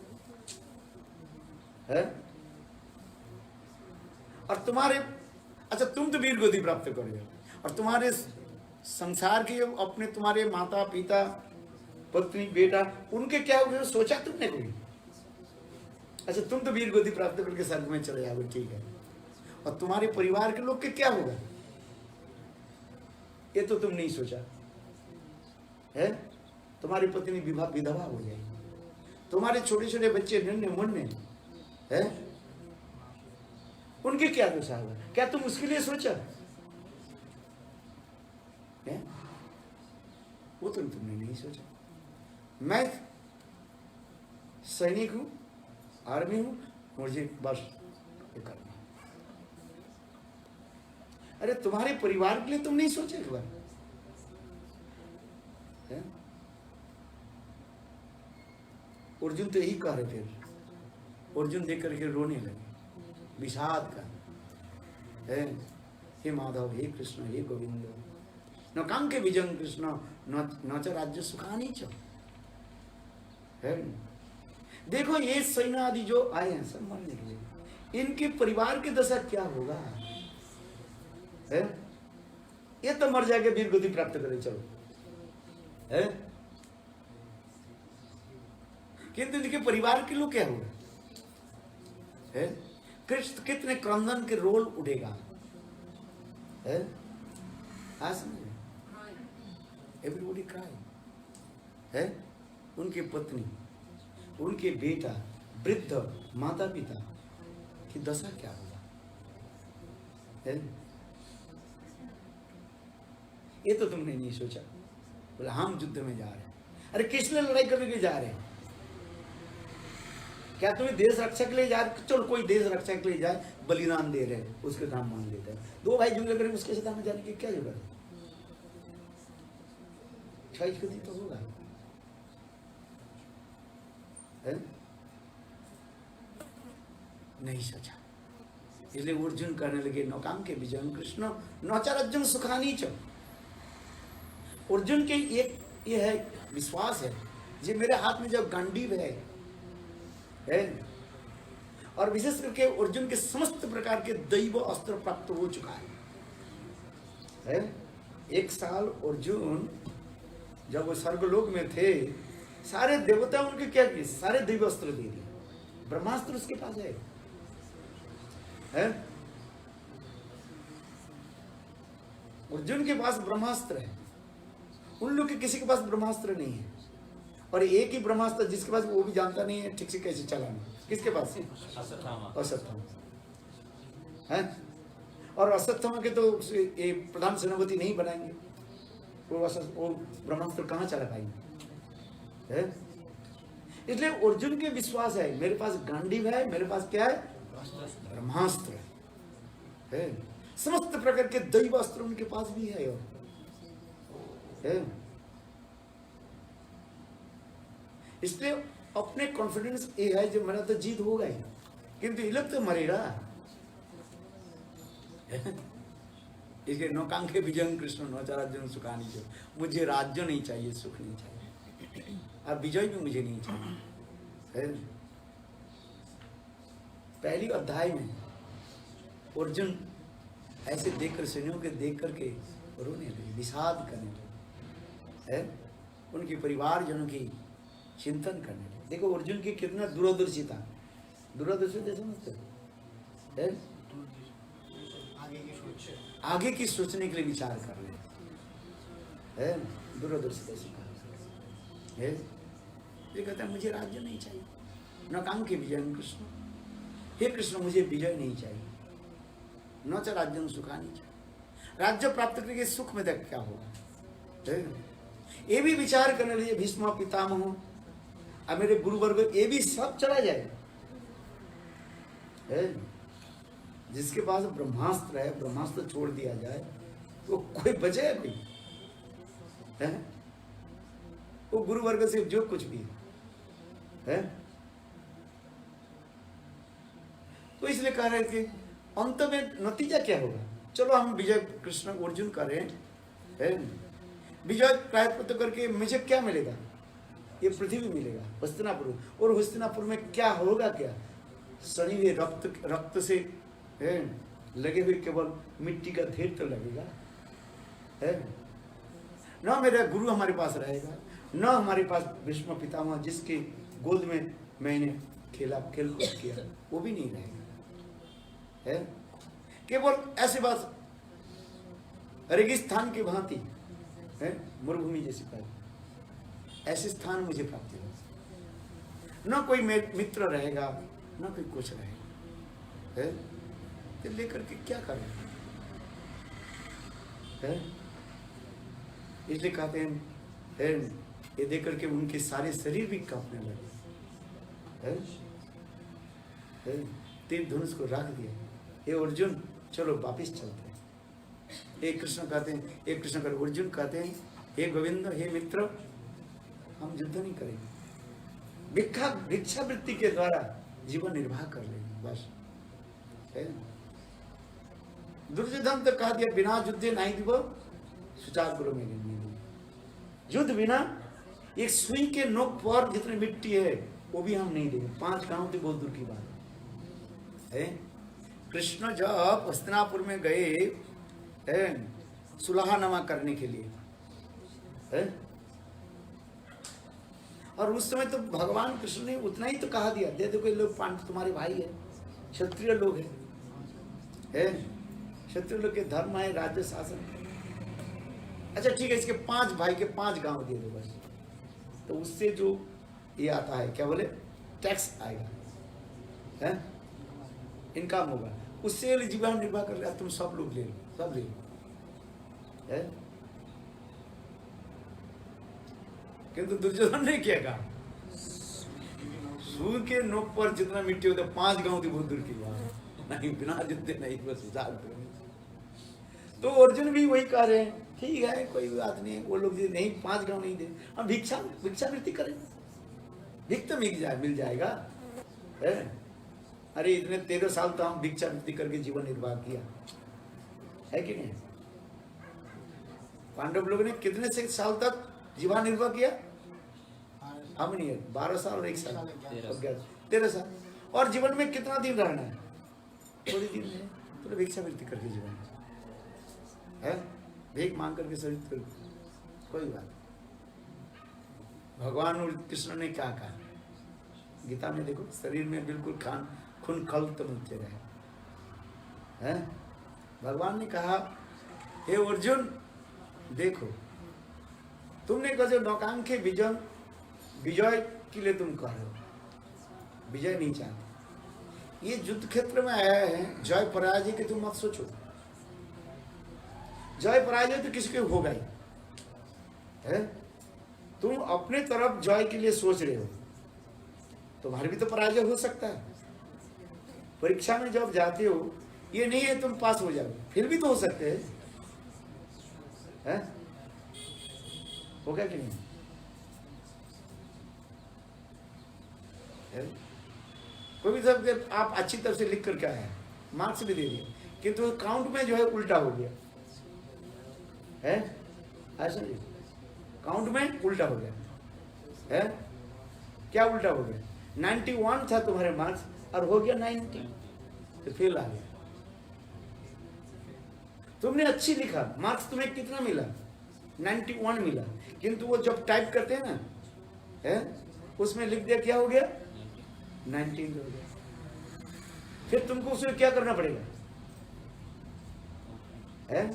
है। और तुम्हारे, अच्छा तुम तो वीर गति प्राप्त करोगे, और तुम्हारे संसार के अपने तुम्हारे माता पिता पत्नी बेटा उनके क्या होगा, सोचा तुमने कोई? अच्छा तुम तो वीर गति प्राप्त करके स्वर्ग में चले जाओगे, ठीक है, और तुम्हारे परिवार के लोग के क्या होगा, ये तो तुम नहीं सोचा है। तुम्हारी पत्नी विधवा हो जाएगी, तुम्हारे छोटे छोटे बच्चे नन्हे मुन्ने है, उनके क्या दशा होगा, क्या तुम उसके लिए सोचा है? वो तो तुमने नहीं सोचा। मैं सैनिक हूं, आर्मी हूं, मुझे बस ये करना। अरे तुम्हारे परिवार के लिए तुम नहीं सोचे एक बार है? अर्जुन तो यही कह रहे थे, अर्जुन देख करके रोने लगे, विषाद का है। हे माधव, हे कृष्ण, हे गोविंद, न कांके विजन कृष्ण न च राज्य सुखानी च है। देखो ये सैन्य आदि जो आए हैं सब मरने के लिए, इनके परिवार की दशा क्या होगा है? ये तो मर जाके वीर गति प्राप्त करे चलो है, किंतु इनके परिवार के लोग क्या होगा है? कृष्ण कितने क्रंदन के रोल उठेगा है? एवरीबॉडी क्राई है। उनकी पत्नी, उनके बेटा, वृद्ध माता पिता की दशा क्या होगा है? ये तो तुमने नहीं सोचा। बोले हम युद्ध में जा रहे हैं। अरे किस लिए लड़ाई करने के जा रहे हैं? क्या तुम्हें देश रक्षा के लिए जा रहे? चलो कोई देश रक्षा के लिए जाए, बलिदान दे रहे हैं, उसके दाम मान लेते हैं। दो भाई जुड़ करेंगे, उसके साथ में जाने की क्या जरूरत है? क्षय तो होगा है? नहीं सोचा, इसलिए अर्जुन कहने लगे नौकाम के विजय कृष्ण नौचारज्जन सुखानी च। अर्जुन के एक ये है विश्वास है, जो मेरे हाथ में जब गांडीव है और विशेष करके अर्जुन के समस्त प्रकार के दैव अस्त्र प्राप्त हो चुका है। एक साल अर्जुन जब वो स्वर्गलोक में थे, सारे देवता उनके क्या किए, सारे दैव अस्त्र दे दिए। ब्रह्मास्त्र उसके पास है? अर्जुन के पास ब्रह्मास्त्र है, उन लोग के किसी के पास ब्रह्मास्त्र नहीं है। और एक ही ब्रह्मास्त्र जिसके पास, वो भी जानता नहीं है ठीक से कैसे चलाना। किसके पास है? अश्वत्थामा है। और अश्वत्थामा के तो ये प्रधान सेनापति नहीं बनाएंगे, वो ब्रह्मास्त्र कहाँ चला पाएंगे है? इसलिए अर्जुन के विश्वास है, मेरे पास गांडीव है, मेरे पास क्या है? ब्रह्मास्त्र है। समस्त प्रकार के दैव अस्त्र उनके पास भी है। इसलिए अपने कॉन्फिडेंस ये है, जो मेरा तो जीत होगा ही, किंतु ये लोग तो मरेगा। इसलिए नौकांखे विजय कृष्ण नौचाराज्य सुखानी जो, मुझे राज्य नहीं चाहिए, सुख नहीं चाहिए, अब विजय भी मुझे नहीं चाहिए। पहली अध्याय में अर्जुन ऐसे देखकर, सैनिकों के देख करके रोने लगे, विषाद करने लगे, उनके परिवारजनों की चिंतन करने लगे। देखो अर्जुन की कितना दूरदर्शी था, दूरदर्शी समझते हैं, आगे की सोचने के लिए विचार कर रहे हैं, दूरदर्शी है। ये कहता है मुझे राज्य नहीं चाहिए, नौकांके विजय कृष्ण, हे कृष्ण मुझे विजय नहीं चाहिए, न च राज्य सुखानी चाहिए, राज्य प्राप्त करके सुख में तक क्या होगा। ये भी विचार करने लिए भीष्म पितामह और मेरे गुरु वर्ग, ये भी सब चला जाएगा। जिसके पास ब्रह्मास्त्र है, ब्रह्मास्त्र छोड़ दिया जाए तो कोई बचे कोई है? वो गुरु वर्ग से जो कुछ भी है। तो इसलिए कह रहे कि अंत में नतीजा क्या होगा, चलो हम विजय कृष्ण अर्जुन करें, है विजय प्रायश्चित करके मुझे क्या मिलेगा? ये पृथ्वी मिलेगा, हस्तिनापुर। और हस्तिनापुर में क्या होगा? क्या सनी हुए रक्त से है लगे हुए केवल मिट्टी का ढेर तो लगेगा, है न मेरा गुरु हमारे पास रहेगा, न हमारे पास भीष्म पितामह जिसके गोद में मैंने खेल कूद किया वो भी नहीं रहेगा, है केवल ऐसे बात रेगिस्तान की भांति है, मरुभूमि जैसी पाई, ऐसे स्थान मुझे प्राप्त होगा, न कोई मित्र रहेगा, न कोई कुछ रहेगा, है तो लेकर के क्या करें, है इसलिए कहते हैं है ये देख करके उनके सारे शरीर भी कांपने लगे, है तीर धनुष को रख दिया, ये अर्जुन चलो वापिस चलते हैं। एक कृष्ण कहते हैं, एक कृष्ण कर अर्जुन कहते हैं, हे गोविंद, हे मित्र, हम युद्ध नहीं करेंगे, भिक्षावृत्ति के द्वारा जीवन निर्वाह कर लेंगे बस, है दुर्योधन तो कह दिया बिना युद्धे नहीं दिवो सुचार करो मेरे युद्ध बिना एक सुई के नोक पर जितनी मिट्टी है वो भी हम नहीं देंगे, 5 गांव तो बहुत दूर की बात है। कृष्ण जब हस्तिनापुर में गए है सुलहनामा करने के लिए, है और उस समय तो भगवान कृष्ण ने उतना ही तो कहा दिया, दे दो कोई लोग, पांडव तुम्हारे भाई है, क्षत्रिय लोग है क्षत्रिय लोग के धर्म है राज्य शासन। अच्छा ठीक है, इसके 5 भाई के 5 गांव दे दो बस, तो उससे जो ये आता है क्या बोले टैक्स आएगा, है इनकम होगा, उससे जीवन निर्वाह कर रहे, तुम सब लोग ले लो, सब ले लो, है किंतु दुर्योधन ने क्या कहा, सूर्य के नोक पर जितना मिट्टी होता 5 गांव थी बहुत दूर की बात नहीं, बिना जितने नहीं बस तो अर्जुन भी वही कह रहे हैं, ठीक है कोई बात नहीं, वो लोग नहीं 5 गांव नहीं दे, हम भिक्षावृत्ति करें, भिक्ष तो मिल जाएगा, है अरे इतने 13 साल तो हम भिक्षावृत्ति करके जीवन निर्वाह किया है कि नहीं? पांडव लोगों ने कितने से साल तक जीवन निर्वाह किया? हम नहीं है 12 साल और 1 साल 13 साल, और जीवन में कितना दिन रहना है? थोड़ी दिन है, तो भिक्षावृत्ति करके जीवन है, भीख मांग करके शरीर कर, कोई बात। भगवान और कृष्ण ने क्या कहा गीता में देखो, शरीर में बिल्कुल खून खल तो मुझे रहे, हैं भगवान ने कहा हे अर्जुन देखो, तुमने कहा जो नौकांक्षी विजय के लिए तुम कह रहे हो, विजय नहीं चाहते, ये युद्ध क्षेत्र में आया है, जय पराजय के तुम मत सोचो, जय पराजय तो किसी को होगा ही, है तुम अपने तरफ जय के लिए सोच रहे हो, तुम्हारे भी तो पराजय हो सकता है। परीक्षा में जब जाते हो ये नहीं है तुम पास हो जाओगे, फिर भी तो हो सकते हैं, होगा कि नहीं है? कोई भी सब आप अच्छी तरह से लिख करके आया, मार्क्स भी दे दिए, किंतु काउंट में जो है उल्टा हो गया, है ऐसा नहीं, काउंट में उल्टा हो गया, है क्या उल्टा हो गया? 91 था तुम्हारे मार्क्स और हो गया 90, तो फेल आ गया। तुमने अच्छी लिखा, मार्क्स तुम्हें कितना मिला? 91 मिला, किंतु वो जब टाइप करते हैं ना, है उसमें लिख दिया क्या हो गया? 19 हो गया। फिर तुमको उसमें क्या करना पड़ेगा? है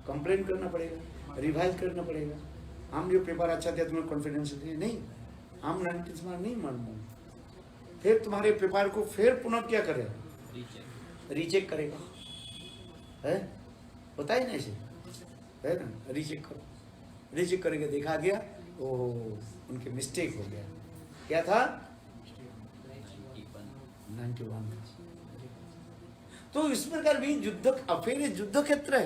कंप्लेन करना पड़ेगा, रिवाइज करना पड़ेगा। हम जो पेपर अच्छा दिया तुम्हें कॉन्फिडेंस नहीं, हम 90 मार्क्स नहीं मानूंगा, फिर तुम्हारे पेपर को फिर पुनः क्या करेगा? रीचेक करेगा, है होता है ना ऐसे, है ना, रीचेक करो, रीचेक करके देखा गया ओह उनके मिस्टेक हो गया, क्या था? 91। तो इस प्रकार भी युद्ध फिर युद्ध क्षेत्र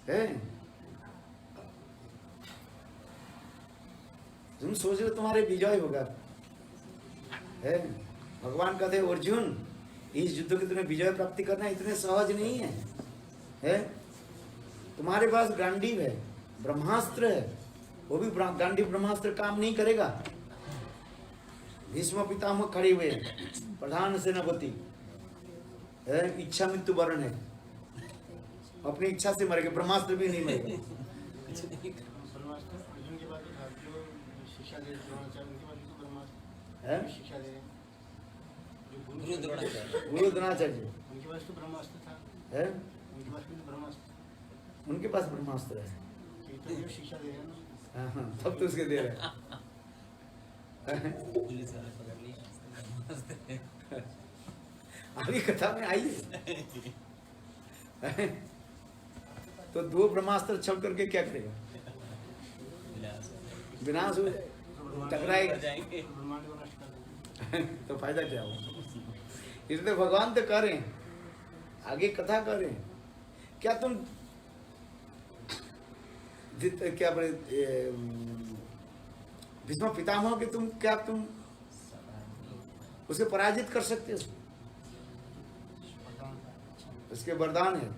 है? तुम सोच रहे हो तुम्हारे विजय होगा, है भगवान कहते अर्जुन इस युद्ध की तुम्हें विजय प्राप्ति करना इतने सहज नहीं है, है? तुम्हारे पास गांडीव है, ब्रह्मास्त्र है, वो भी गांडीव ब्रह्मास्त्र काम नहीं करेगा। भीष्म पितामह खड़े हुए हैं, प्रधान सेनापति है, इच्छा मृत्यु वर्ण है, अपनी इच्छा से मरेगा, ब्रह्मास्त्र भी नहीं मरेगा। गुरु द्रोणाचार्य, गुरु द्रोणाचार्य उनके पास तो ब्रह्मास्त्र था, है, उनके पास भी तो ब्रह्मास्त्र, उनके पास ब्रह्मास्त्र है। तो जो शिक्षा दे रहे हैं ना, हाँ, तब तो उसके दे रहे हैं। पुलिस वाले पकड़ लिए। आगे कथा में आई है। तो दो ब्रह्मास्त्र छप करके क्या करेगा? विनाश हो जाए, टकराएगा जाएंगे। ब्रह्मांड को नष्ट कर देंगे। तो फायदा क्या हो? इसलिए भगवान तो कह रहे हैं, आगे कथा कर रहे हैं, क्या तुम क्या बोले भीष्म पितामह के तुम उसे पराजित कर सकते हो? उसके वरदान है,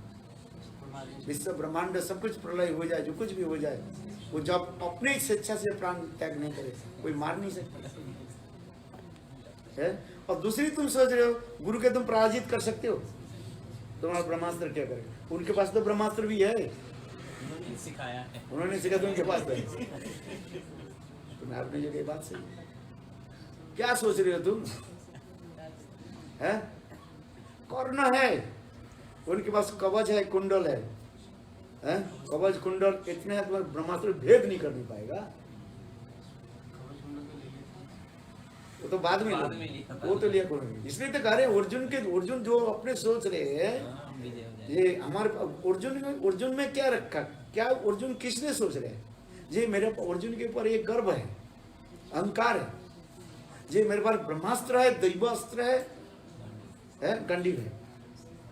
विश्व ब्रह्मांड सब कुछ प्रलय हो जाए, जो कुछ भी हो जाए, वो जब अपने स्वेच्छा से प्राण त्याग नहीं करे, कोई मार नहीं सकता है। और दूसरी तुम सोच रहे हो गुरु के तुम पराजित कर सकते हो, तुम्हारा ब्रह्मास्त्र क्या करेगा? उनके पास तो ब्रह्मास्त्र भी है, उन्होंने सिखाया है। उन्होंने सिखा, तो उनके पास है। तुम्हें आपने जो कही बात सही, क्या सोच रहे हो तुम? है कर्ण है, उनके पास कवच है, कुंडल है, हैं? कवच कुंडल इतने हैं, तुम्हारे ब्रह्मास्त्र भेद नहीं कर नहीं पाएगा। वो तो बाद में लिया। वो तो लिया कौन? इसलिए तो कह रहे हैं अर्जुन जो अपने सोच रहे हैं, हाँ, हम विजय हो जाएंगे। ये हमारे अर्जुन में क्या रखा, क्या अर्जुन किसने सोच रहे हैं? ये मेरे अर्जुन के ऊपर एक गर्व है, अहंकार है, ये मेरे पास ब्रह्मास्त्र है, दैवास्त्र है, गंडीव है,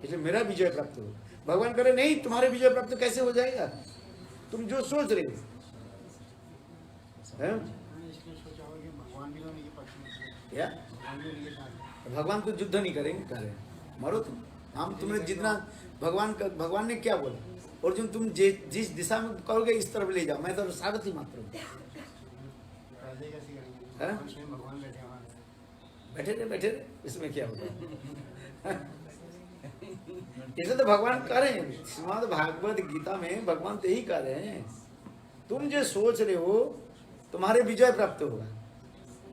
इसलिए मेरा विजय प्राप्त हो। भगवान करे नहीं, तुम्हारे विजय प्राप्त कैसे हो जाएगा? तुम जो सोच रहे हो है? इसलिए सोचा होगा कि भगवान भी तो उनके पक्ष में थे, या भगवान भी उनके साथ थे। भगवान तो युद्ध नहीं करेंगे, कह रहे हैं मारो तुम, हम तुमने जितना भगवान ने क्या बोला, अर्जुन तुम जिस दिशा में कहोगे इस तरफ ले जाओ, मैं तो सारथी मात्र हूँ। राधे कैसे करेंगे? हैं? भगवान स्वयं भगवान बैठे वहाँ। बैठे रहे, इसमें क्या होगा? इसे तो भगवान कह रहे हैं, श्रीमद् भागवत गीता में भगवान तो यही कह रहे हैं, तुम जो सोच रहे हो तुम्हारे विजय प्राप्त होगा,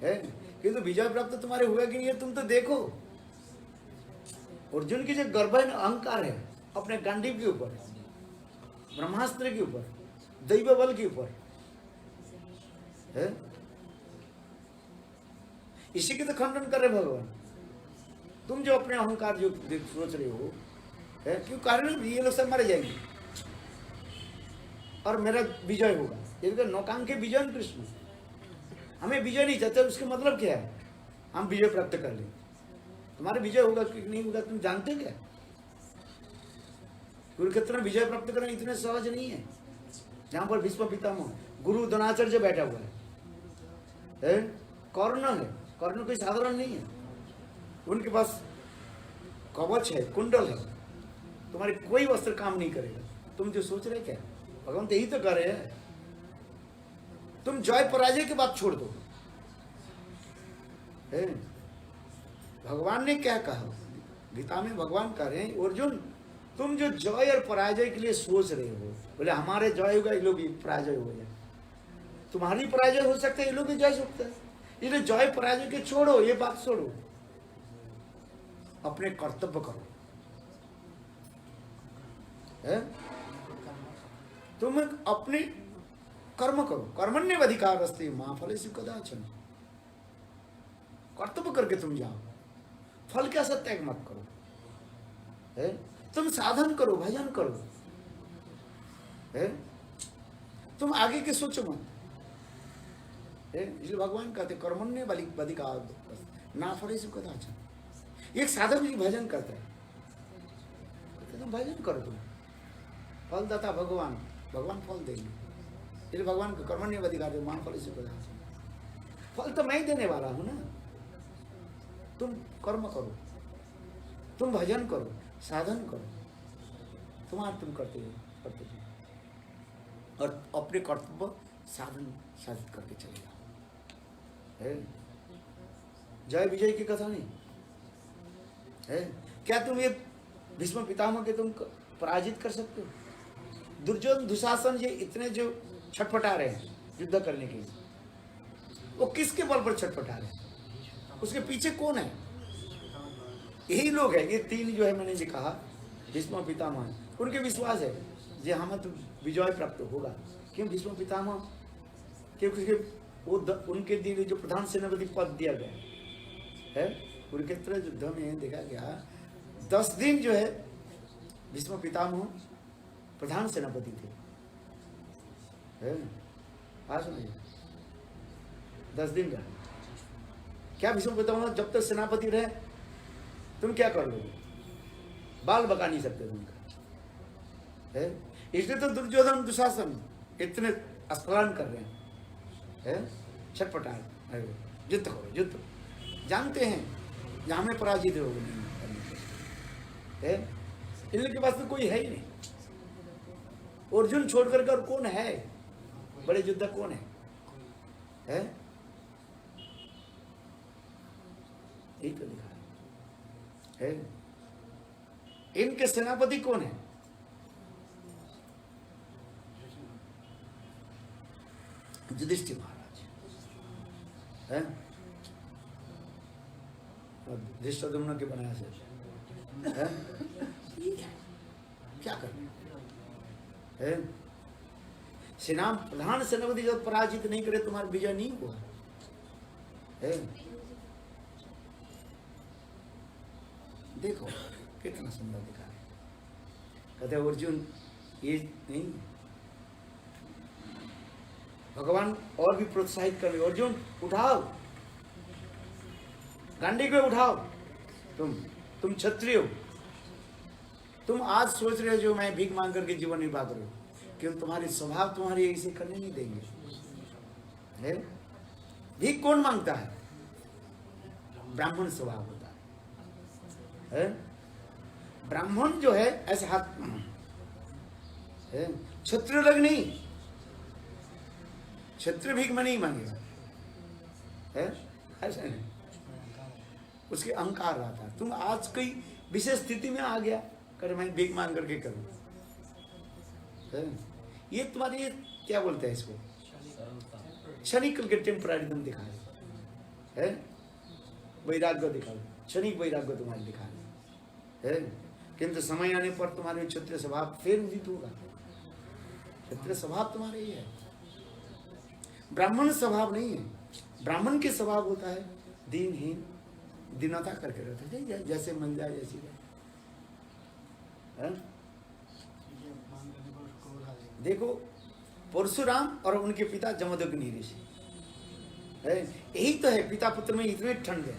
है? किंतु विजय प्राप्त तुम्हारे हुआ कि नहीं तुम तो देखो। अर्जुन की जो गर्भ है, अहंकार है अपने गांडीव के ऊपर, ब्रह्मास्त्र के ऊपर, दैव बल के ऊपर है, इसी के तो खंडन कर रहे भगवान। तुम जो अपने अहंकार जो सोच रहे हो है, क्यों कारण ये लोग सब मारे जाएंगे और मेरा विजय होगा, ये तो नौकांक विजय कृष्ण, हमें विजय नहीं चाहते, उसके मतलब क्या है? हम विजय प्राप्त कर ले। तुम्हारे विजय होगा कि नहीं होगा तुम जानते क्या? गुरु कितना विजय प्राप्त करना इतने सहज नहीं है। जहां पर भीष्म पितामह गुरु द्रोणाचार्य बैठा हुआ है, कर्ण है, कर्ण कोई साधारण नहीं है, उनके पास कवच है, कुंडल है, तुम्हारे कोई वस्त्र काम नहीं करेगा। तुम जो सोच रहे क्या, भगवान तो यही तो कर रहे हैं, तुम जय पराजय की बात छोड़ दो। है? भगवान ने क्या कहा गीता में? भगवान कह रहे हैं अर्जुन तुम जो जय और पराजय के लिए सोच रहे हो, बोले हमारे जय होगा, ये लोग भी पराजय हो जाए, तुम्हारी पराजय हो सकता है, ये लोग भी जय सकता है। ये जय पराजय के छोड़ो, ये बात छोड़ो, अपने कर्तव्य करो। है? तुम अपने कर्म करो, कर्मण्य अधिकार अस्ति मां फलेषु कदाचन, कर्तव्य करके तुम जाओ, फल का त्याग मत करो। है? तुम साधन करो, भजन करो, है? तुम आगे के सोचो मत। इसलिए भगवान कहते कर्मण्य अधिकार ना फलेषु कदाचन। एक साधक भी भजन करता है, तुम भजन करो, तुम फलदाता भगवान, भगवान फल देंगे। इसलिए भगवान को कर्मण्य अधिकार दे, मान फल से फल तो मैं देने वाला हूं ना। तुम कर्म करो, तुम भजन करो, साधन करो, तुम करते थे और अपने कर्तव्य साधित करके चले जाओ। है जय विजय की कथा नहीं है? क्या तुम ये भीष्म पितामह के तुम पराजित कर सकते हो? दुर्योधन दुशासन ये इतने जो छटपटा रहे हैं युद्ध करने के लिए, वो किसके बल पर छटपटा रहे हैं? उसके पीछे कौन है? यही लोग हैं। ये तीन जो है मैंने जो कहा भीष्म पितामह, उनके विश्वास है जे हमें तो विजय प्राप्त होगा। क्यों? भीष्म पितामह क्योंकि वो उनके दिए जो प्रधान सेनापति पद दिया गया है, कुरुक्षेत्र युद्ध में देखा गया 10 दिन जो है भीष्म पितामह प्रधान सेनापति थे। है आज सुनिए 10 दिन का क्या भीष्म पितामह जब तक सेनापति रहे तुम क्या कर लोगे? बाल बका नहीं सकते तुमका। है इसलिए तो दुर्योधन दुशासन इतने स्खलन कर रहे हैं, छटपटा युद्ध करो युद्ध, जानते हैं जहां में पराजित हो गए। इनके पास तो कोई है ही नहीं। अर्जुन छोड़कर कर कौन है? बड़े योद्धा कौन है? यही तो लिखा है। इनके सेनापति कौन है? युधिष्ठिर महाराज है। धृष्टद्युम्न के बनाया से है? क्या करना है? सेना प्रधान सेनापति जब पराजित नहीं करे तुम्हारा विजय नहीं हुआ है। देखो कितना सुंदर दिखा है। कहते अर्जुन ये नहीं, भगवान और भी प्रोत्साहित कर रहे, अर्जुन उठाओ गांडी को उठाओ, तुम क्षत्रिय हो, तुम आज सोच रहे हो जो मैं भीख मांग करके जीवन निर्वाह करूं, क्यों? तुम्हारी स्वभाव तुम्हारी ऐसे करने नहीं देंगे। है भीख कौन मांगता है? ब्राह्मण स्वभाव होता है। ब्राह्मण जो है ऐसे हाथ है, क्षत्रिय लोग नहीं, क्षत्रिय भीख में नहीं मांगेगा है, ऐसा नहीं। उसके अहंकार रहता है। तुम आज कोई विशेष स्थिति में आ गया कर मैं भीख मांग करके करूं, ये तुम्हारी क्या बोलते हैं इसको, क्षणिक के टेम्पररी तुम दिखा रहे है, वैराग्य दिखा रहे, क्षणिक वैराग्य तुम्हारे दिखा रहे है। किंतु समय आने पर तुम्हारे क्षत्रिय स्वभाव फिर उदित होगा। क्षत्रिय स्वभाव तुम्हारे ही है, ब्राह्मण स्वभाव नहीं है। ब्राह्मण के स्वभाव होता है दीनहीन, दीनता करके रहते हैं, जैसे मन जाए जैसी है। देखो परशुराम और उनके पिता जमदग्नि ऋषि है, यही तो है। पिता पुत्र में इतने ठंड है।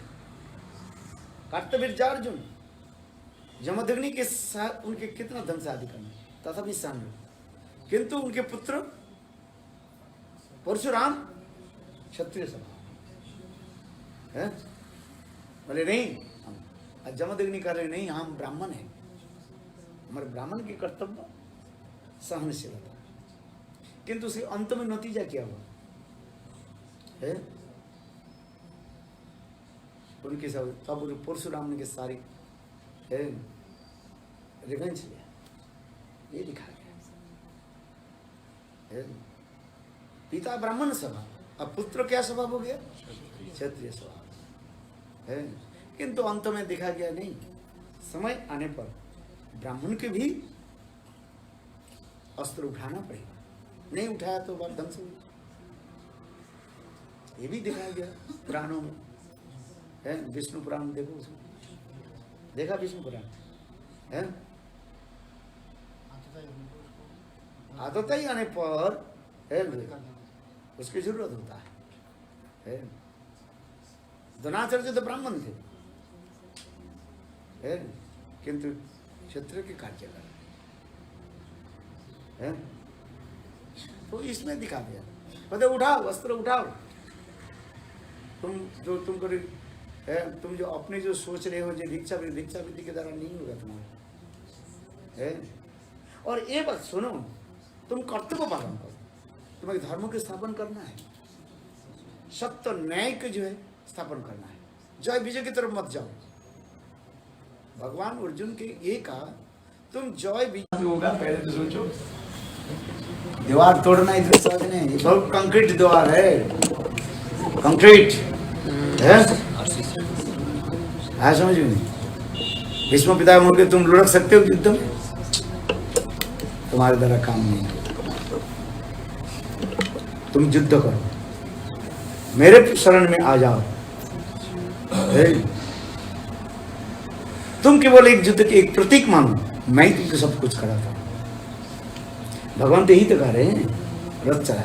कार्तवीर्यार्जुन जमदग्नि के साथ उनके कितना धन शादी करना तथापि सहन, किंतु उनके पुत्र परशुराम क्षत्रिय स्वभाव है। बोले नहीं, जमदग्नि कर रहे नहीं, हम ब्राह्मण हैं, हमारे ब्राह्मण के कर्तव्य सहनशीलता। किंतु उसके अंत में नतीजा क्या हुआ है? उनके सब तब परशुराम ने के सारी है रिवेंज लिया, ये दिखा गया है। पिता ब्राह्मण स्वभाव, अब पुत्र क्या स्वभाव हो गया? क्षत्रिय स्वभाव है। किंतु अंत में देखा गया नहीं, समय आने पर ब्राह्मण के भी अस्त्र उठाना पड़ेगा, नहीं उठाया तो बात ढंग से, ये भी दिखाया गया पुराणों में है। विष्णु पुराण देखो, उसमें देखा विष्णु पुराण है। आदत ही आने पर है उसकी जरूरत होता है। द्रोणाचार्य तो ब्राह्मण थे है, किंतु क्षत्रिय के कार्य कर है। तो इसमें दिखा दिया, पता उठाओ वस्त्र उठाओ, तुम जो तुम करो है, तुम जो अपने जो सोच रहे हो जो भिक्षा वृत्ति के द्वारा नहीं होगा तुम्हारा है। और ये बात सुनो, तुम कर्तव्य पालन करो, तुम्हें धर्म की स्थापन करना है, सत्य न्याय के जो है स्थापन करना है, जय विजय की तरफ मत जाओ। भगवान अर्जुन के ये कहा तुम जय विजय होगा, पहले तो सोचो दीवार तोड़ना इधर सहज नहीं, ये बहुत कंक्रीट दीवार है, कंक्रीट है, समझ में नहीं। भीष्म पितामह के तुम लुढ़क सकते हो युद्ध में, तुम्हारे द्वारा काम नहीं, तुम युद्ध करो, मेरे शरण में आ जाओ। तुम केवल एक युद्ध के एक प्रतीक मानो, मैं ही तुमको सब कुछ कराता हूं। भगवान तो यही तो कह रहे हैं, रथ चला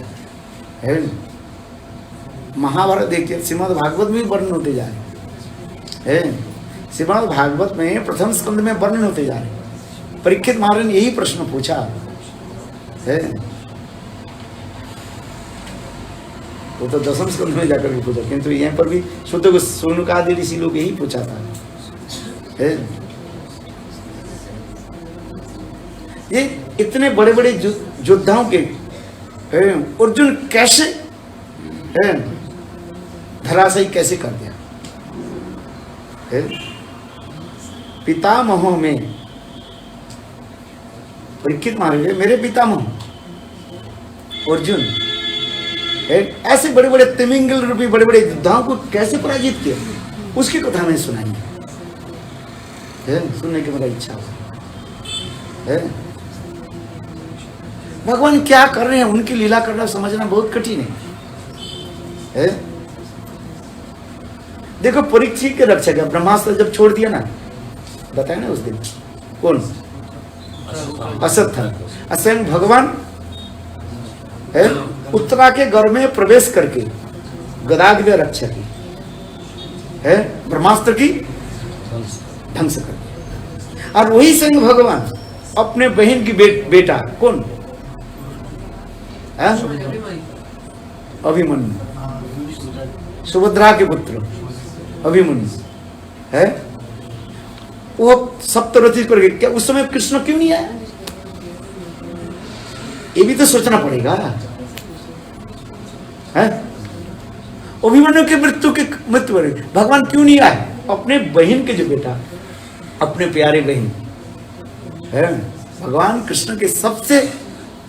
है। महाभारत देखिए, श्रीमद् भागवत में वर्णन होते जा रहे हैं, श्रीमद् भागवत में प्रथम स्कंद में वर्णन होते जा रहे। परीक्षित महाराज ने यही प्रश्न पूछा है, वो तो दसम स्कंद में जाकर के पूछा, किंतु यहाँ पर भी शुद्ध सोनुकादि ऋषि लोग यही पूछा था है। ये इतने बड़े बड़े योद्धाओं के अर्जुन कैसे है धराशायी कैसे कर दिया है? पितामहों में परीक्षित महाराज मेरे पितामह अर्जुन है, ऐसे बड़े बड़े तिमिंगल रूपी बड़े बड़े योद्धाओं को कैसे पराजित किया, उसकी कथा हमें सुनाई है, सुनने की मेरा इच्छा है। भगवान क्या कर रहे हैं, उनकी लीला करना समझना बहुत कठिन है। देखो परीक्षित के रक्षक है, ब्रह्मास्त्र जब छोड़ दिया ना, बताया ना उस दिन कौन असत था, असंग भगवान है, उत्तरा के घर में प्रवेश करके गदाग्ध रक्षा की है, ब्रह्मास्त्र की ध्वंस कर दिया। और वही संग भगवान अपने बहन की बेटा कौन अभिमन्यु, सुभद्रा के पुत्र अभिमन्यु है, वो सप्तरथी करके, क्या उस समय कृष्ण क्यों नहीं आया, ये भी तो सोचना पड़ेगा है। अभिमन्यु के मृत्यु पर भगवान क्यों नहीं आए, अपने बहन के जो बेटा, अपने प्यारे बहन है, भगवान कृष्ण के सबसे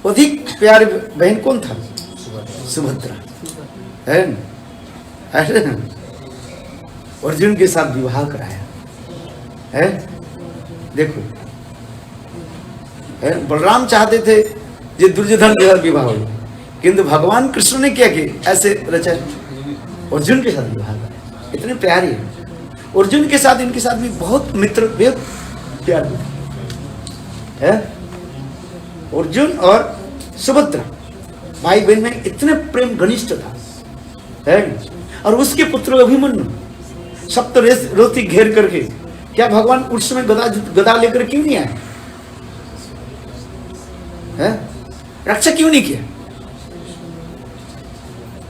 अधिक प्यारे बहन कौन था, सुभद्रा है, अर्जुन के साथ विवाह कराया है। देखो है, बलराम चाहते थे ये दुर्योधन के साथ विवाह हो, किंतु भगवान कृष्ण ने क्या किया, ऐसे रचा अर्जुन के साथ विवाह कराया, इतने प्यारे अर्जुन के साथ, इनके साथ भी बहुत मित्र प्यार है। अर्जुन और सुभद्रा भाई बहन में इतने प्रेम घनिष्ठ था है। और उसके पुत्र अभिमन्यु सप्तरथी घेर करके, क्या भगवान उस समय गदा लेकर क्यों नहीं आए है? रक्षा क्यों नहीं किया?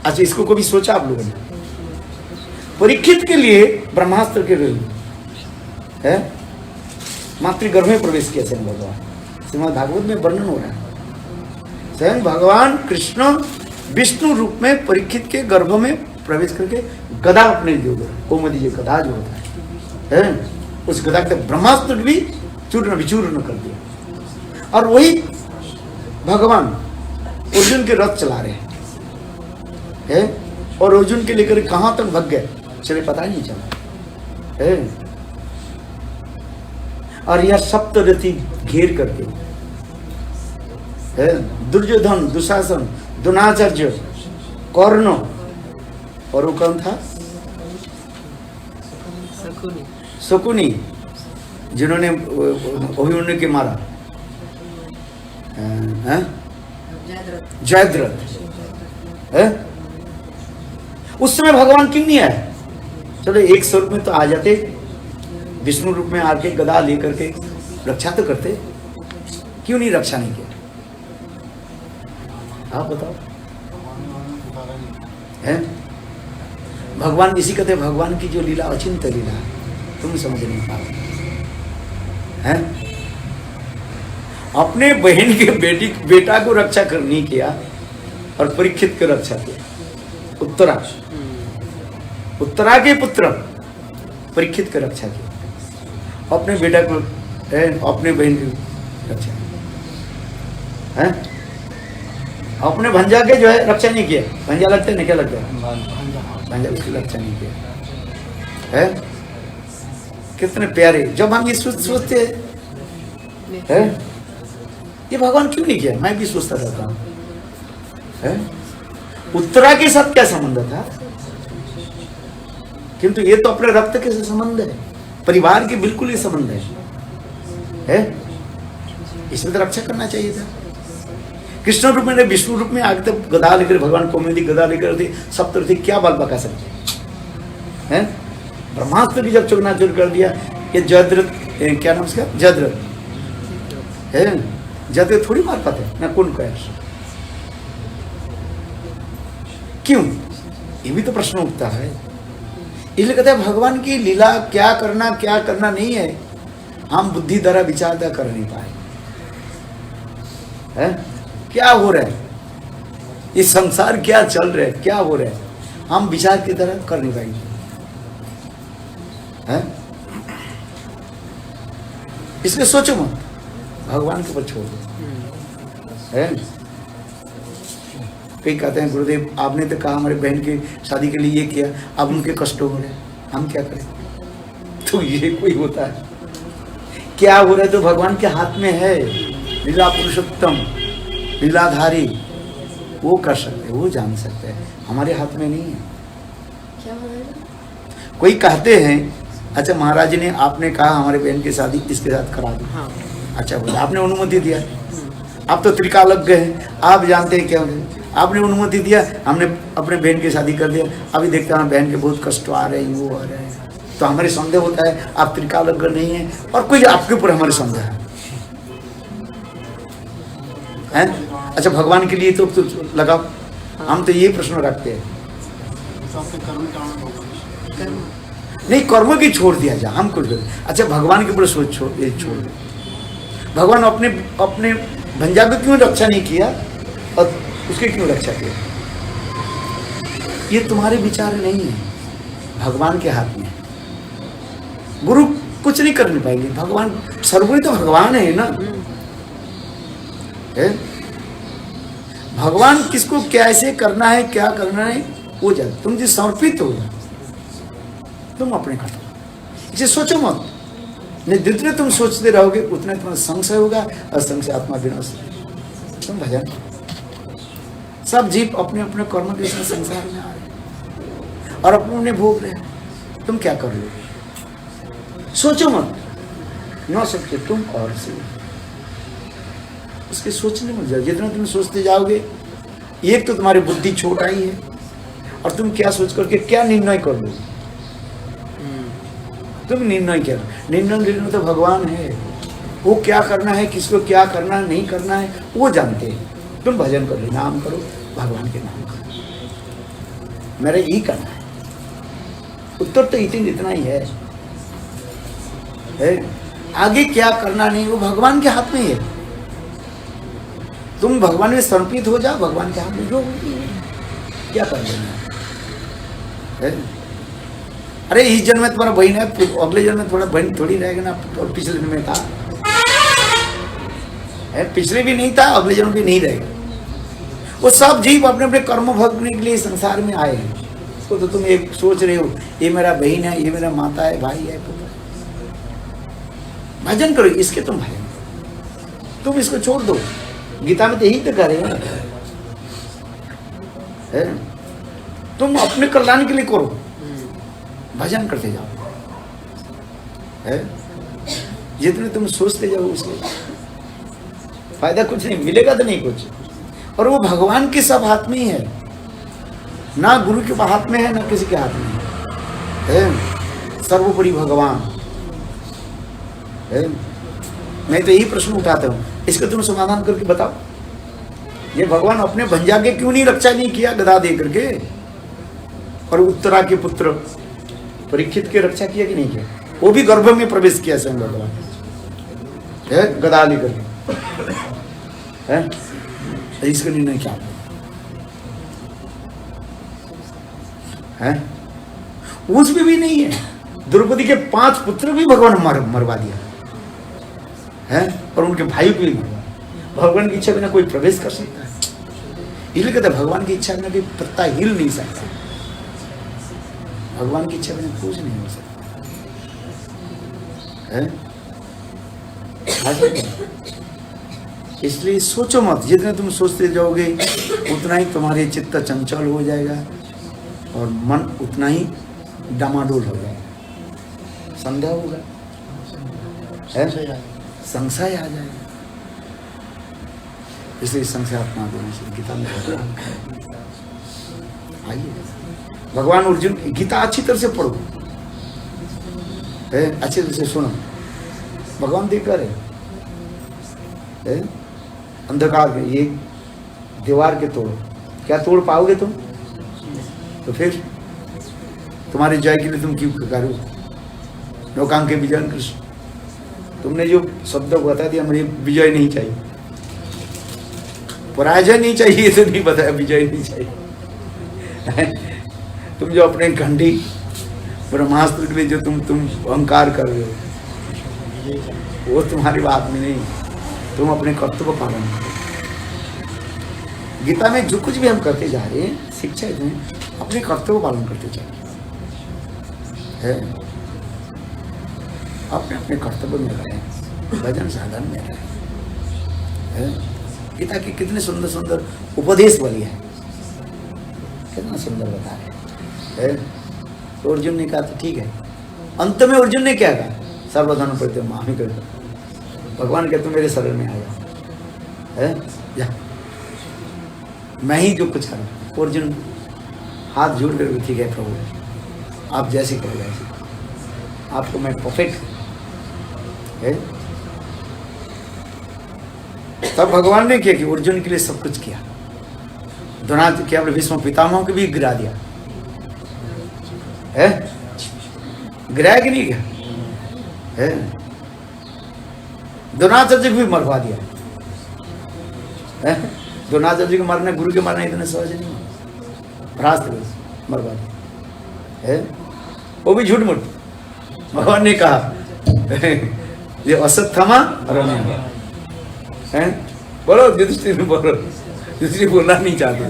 अच्छा इसको कभी सोचा आप लोगों ने? परीक्षित के लिए ब्रह्मास्त्र के है मातृगर्भ में प्रवेश किया स्वयं भगवान, श्रीमद् भागवत में वर्णन हो रहा है। स्वयं भगवान कृष्ण विष्णु रूप में परीक्षित के गर्भ में प्रवेश करके गदा अपने जो कोमदी जो गदा जो होता है, उस गदा के ब्रह्मास्त्र भी चूर्ण विचूर्ण कर दिया। और वही भगवान अर्जुन के रथ चला रहे हैं, और अर्जुन के लेकर कहां तक भग गए चले पता ही नहीं चला है। और यह सप्तरथी घेर करके है, दुर्योधन, दुशासन, द्रोणाचार्य, कर्ण, और वो कौन था, शकुनी, जिन्होंने अभिमन्यु के मारा, जयद्रथ है। उस समय भगवान क्यों नहीं आए? चलो एक स्वरूप में तो आ जाते, विष्णु रूप में आके गदा लेकर के रक्षा तो करते, क्यों नहीं रक्षा नहीं किया? आप बताओ है। भगवान इसी कहते, भगवान की जो लीला अचिंत लीला तुम समझ नहीं पाओ है। अपने बहन के बेटा को रक्षा नहीं किया और परीक्षित की रक्षा किया। उत्तरा के पुत्र परीक्षित की रक्षा किया, अपने बेटा को अपने बहन की रक्षा है, अपने भंजा के जो है रक्षा नहीं किया। भंजा लगता है, क्या लगता है? भंजा उसकी रक्षा नहीं किया है। कितने प्यारे, जब हम ये सोचते हैं ये भगवान क्यों नहीं किया, मैं भी सोचता रहता हूँ है? उत्तरा के साथ क्या संबंध था, किंतु ये तो अपने रक्त के संबंध है, परिवार के बिल्कुल ही संबंध है? इसमें तो रक्षा करना चाहिए था। कृष्ण रूप में, विष्णु रूप में आगे तक गदा लेकर, भगवान कौमुदी गदा लेकर थे, सब तरह से क्या बाल बका सकते हैं? ब्रह्मास्त्र की जब चकनाचूर कर दिया, ये जयद्रथ, क्या नाम उसका, जयद्रथ है, जयद्रथ थोड़ी मार पाते ना, कौन कहे क्यों? ये भी तो प्रश्न उठता है। इसलिए कहते हैं भगवान की लीला क्या करना नहीं है, हम बुद्धि द्वारा विचार द्वारा कर नहीं पाए है? क्या हो रहा है, ये संसार क्या चल रहा है, क्या हो रहा है, हम विचार की तरह कर नहीं पाएंगे है? इसलिए सोचो मत, भगवान के ऊपर छोड़ दो है? कई कहते हैं गुरुदेव आपने तो कहा हमारे बहन की शादी के लिए ये किया, अब उनके कष्ट हो रहे, हम क्या करें? तो ये कोई होता है क्या हो रहा है? तो भगवान के हाथ में है, लीला पुरुषोत्तम लीलाधारी, वो कर सकते, वो जान सकते हैं, हमारे हाथ में नहीं है। क्या हो रहा है? कोई कहते हैं अच्छा महाराज ने आपने कहा हमारे बहन की शादी इसके साथ करा दो, हाँ। अच्छा बोला, आपने अनुमति दिया, आप तो त्रिकालज्ञ हैं, आप जानते हैं क्या होगा, आपने अनुमति दिया, हमने अपने बहन की शादी कर दिया, अभी देखते हैं बहन के बहुत कष्ट आ रहे हैं, वो आ रहे हैं, तो हमारे संदेह होता है आप त्रिकालज्ञ नहीं है और कोई आपके ऊपर हमारे संदेह है। अच्छा भगवान के लिए तो लगाओ, हम तो ये प्रश्न रखते हैं। नहीं, कर्म की छोड़ दिया जाए, हम कुछ अच्छा भगवान के ऊपर सोच छोड़ दो। भगवान अपने भंजा को क्यों रक्षा नहीं किया और उसके क्यों रक्षा किया? ये तुम्हारे विचार नहीं है, भगवान के हाथ में है। गुरु कुछ नहीं करने पाएंगे, भगवान सर्वोपरि तो भगवान है ना है? भगवान किसको कैसे करना है, क्या करना है वो जान, तुम जो समर्पित हो तुम अपने कर, इसे सोचो मत, नहीं जितने तुम सोचते रहोगे उतने तुम्हारा संशय होगा और संशय आत्मा विनाश। तुम भजन, सब जीव अपने अपने कर्म के साथ संसार में आ रहे और अपने भोग रहे, तुम क्या कर लोगे? सोचो मत, न सोचे तुम और से उसके सोचने में जाओ, जितना तुम सोचते जाओगे एक तो तुम्हारी बुद्धि छोटा ही है और तुम क्या सोच करके क्या निर्णय कर लोगे? तुम निर्णय क्या, निर्णय तो भगवान है, वो क्या करना है, किसको क्या करना नहीं करना है वो जानते हैं। तुम भजन करो, नाम करो, भगवान के नाम करो, मेरा यही करना है। उत्तर तो इतना ही है, आगे क्या करना नहीं वो भगवान के हाथ में ही है। तुम भगवान में समर्पित हो जाओ, भगवान के हाथ में जो क्या कर लेना है। अरे इस जन्म में तुम्हारा बहन है, अगले जन्म में थोड़ा बहन थोड़ी रहेगा ना, और पिछले जन्म में था है, पिछले भी नहीं था, अगले जन्म भी नहीं रहेगा। वो सब जीव अपने अपने कर्म भोगने के लिए संसार में आए हैं। उसको तो तुम एक सोच रहे हो ये मेरा बहन है, ये मेरा माता है, भाई है, भजन करो इसके, तुम भजन करो, तुम इसको छोड़ दो। गीता में तो यही तो कह रहे हैं, तुम अपने कल्याण के लिए करो, भजन करते जाओ है? जितने तुम सोचते जाओ उसके फायदा कुछ नहीं मिलेगा, तो नहीं कुछ। और वो भगवान के सब हाथ में ही है, ना गुरु के हाथ में है ना किसी के हाथ में है, सर्वोपरि भगवान है। मैं तो यही प्रश्न उठाता हूँ, इसका तुम समाधान करके बताओ। ये भगवान अपने भंजा के क्यों नहीं रक्षा नहीं किया गदा दे करके, और उत्तरा के पुत्र परीक्षित की रक्षा किया कि नहीं किया? वो भी गर्भ में प्रवेश किया स्वयं भगवान है, गदा लेकर के। है? इसका निर्णय क्या है? उसमें भी नहीं है। द्रौपदी के 5 पुत्र भी भगवान मरवा दिया है, और उनके भाई को भी मरवा। भगवान की इच्छा बिना कोई प्रवेश कर सकता है? इसलिए कहते भगवान की इच्छा बिना कोई पत्ता हिल नहीं सकता। भगवान की इच्छा बिना कुछ नहीं हो सकता है? इसलिए सोचो मत, जितना तुम सोचते जाओगे उतना ही तुम्हारे चित्त चंचल हो जाएगा और मन उतना ही डामाडोल हो जाएगा, संदेह होगा, संशय आ जाएगा। इसलिए संशयात्मा दोनों से गीता में आइए भगवान अर्जुन गीता अच्छी तरह से पढ़ो, अच्छी तरह से सुनो। भगवान देख कर है अंधकार के ये दीवार के तोड़ो, क्या तोड़ पाओगे तुम? तो फिर तुम्हारे जय के लिए तुम क्यों करो? लोकांक के विजय कृष्ण, तुमने जो शब्द बता दिया मुझे विजय नहीं चाहिए, पराजय नहीं चाहिए, तो नहीं बताया विजय नहीं चाहिए। तुम जो अपने घंटी ब्रह्मास्त्र के लिए जो तुम अहंकार कर रहे हो, वो तुम्हारी बात में नहीं, तुम अपने कर्तव्य पालन करो। गीता में जो कुछ भी हम करते जा रहे हैं, शिक्षा में अपने कर्तव्य पालन करते जा रहे हैं, अपने अपने कर्तव्य में रहे, भजन साधन में रहे। गीता के कितने सुंदर सुंदर उपदेश बलिए हैं, कितना सुंदर बता रहे हैं। तो अर्जुन ने कहा तो ठीक है, अंत में अर्जुन ने क्या कहा? सर्वधर्म परित्यज्य मां कर, भगवान कहते मेरे शरण में आ जा, मैं ही जो कुछ करूँ। अर्जुन हाथ जोड़ कर, ठीक है प्रभु, आप जैसे कहो वैसे, आपको मैं परफेक्ट है। तब भगवान ने क्या किया? अर्जुन के लिए सब कुछ किया। द्रोणाचार्य क्या बोले, भीष्म पितामह को भी गिरा दिया है, गिराया कि नहीं गया है? द्रोणाचार्य को भी मरवा दिया है। द्रोणाचार्य को मारना, गुरु के मारना इतने सहज नहीं, भ्रास्त मरवा दिया है, वो भी झूठ मूठ। भगवान ने कहा ये असत्थमा रम्य है, बोलो युधिष्ठिर बोलो, युधिष्ठिर बोलना नहीं चाहते।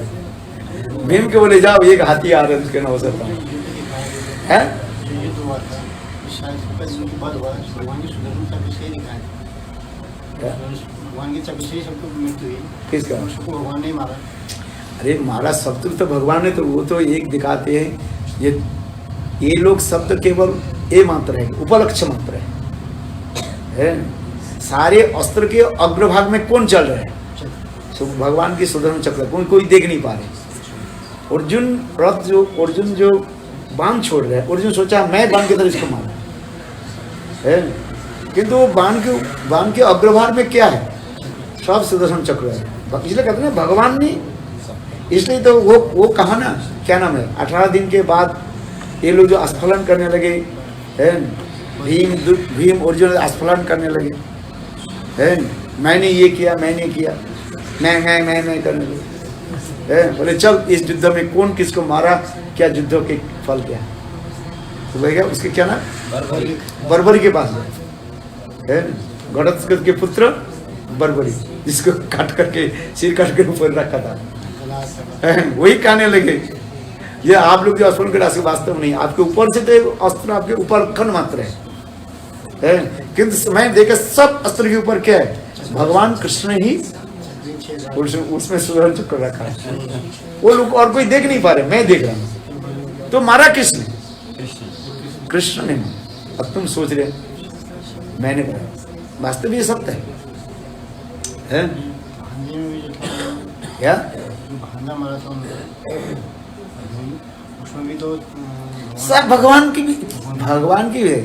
भीम के बोले जाओ एक हाथी आ रहा है, उसके नाम असत्थमा है। किसका? भगवान ने मारा। अरे मारा शब्द तो भगवान ने, तो वो तो एक दिखाते हैं। ये लोग शब्द केवल ए मात्र है, उपलक्ष्य मात्र है। सारे अस्त्र के अग्रभाग में कौन चल रहा है? भगवान की सुदर्शन चक्र, कोई देख नहीं पा रहे। अर्जुन जो बाण छोड़ रहा है, अर्जुन सोचा मैं बाण की तरह इसको मारा है, किंतु बाण के अग्रभाग में क्या है? सब सुदर्शन चक्र है। इसलिए कहते हैं भगवान ने, इसलिए तो वो कहा ना, क्या नाम है, 18 दिन के बाद ये लोग जो स्खलन करने लगे है, भीम अर्जुन स्खलन करने लगे है, मैंने ये किया, मैंने किया, मैं करने लगे है। बोले चल इस युद्ध में कौन किसको मारा, क्या युद्धों के फल क्या तो भैया उसके क्या नाम, बर्बरी के पास है, गणत के पुत्र बर्बरी, जिसको काट करके सिर काट कर ऊपर रखा था, वही कहने लगे ये आप लोग जो अस्त्र के राशि वास्तव नहीं, आपके ऊपर से तो अस्त्र आपके ऊपर खन मात्र है, किंतु मैं देखा सब अस्त्र के ऊपर क्या है? भगवान कृष्ण ही उसमें सुदर्शन चक्र रखा है। वो लोग और कोई देख नहीं पा रहे, मैं देख रहा हूँ। तो मारा किसने? कृष्ण ने। अब तुम सोच रहे मैंने कहा, वास्तव ये सत्य है क्या? सब भगवान की है,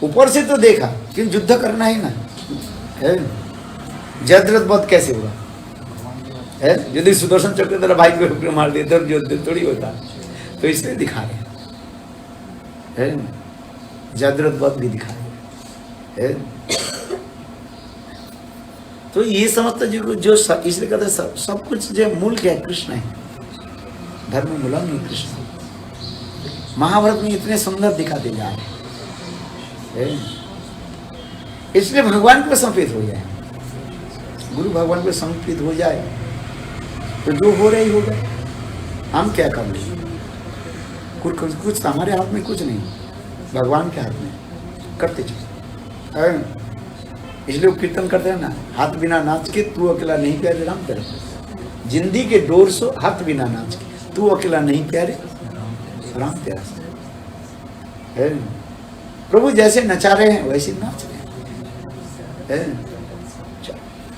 ऊपर से तो देखा, क्यों युद्ध करना है ना है। जयद्रथ वध कैसे हुआ है? यदि सुदर्शन चक्र तेरा भाई को मार दे तो युद्ध थोड़ी होता, तो इसलिए दिखा रहे है, जयद्रथ वध भी दिखा रहे है। तो ये समझते जो इसलिए कहते सब कुछ जो मूल क्या है, कृष्ण है। धर्म मूलम ही कृष्ण। महाभारत में इतने सुंदर दिखाते जा रहे हैं, इसलिए भगवान को समर्पित हो जाए, गुरु भगवान को समर्पित हो जाए तो जो हो रहा ही होगा। हम क्या कर लें, कुछ हमारे हाथ में कुछ नहीं, भगवान के हाथ में, करते चलो। इसलिए वो कीर्तन करते हैं ना, हाथ बिना नाच के तू अकेला नहीं प्यारे राम तेरे, जिंदगी के डोर सो हाथ बिना नाच के तू अकेला नहीं प्यारे राम तेरा है। प्रभु जैसे नचा रहे हैं वैसे नाच रहे हैं।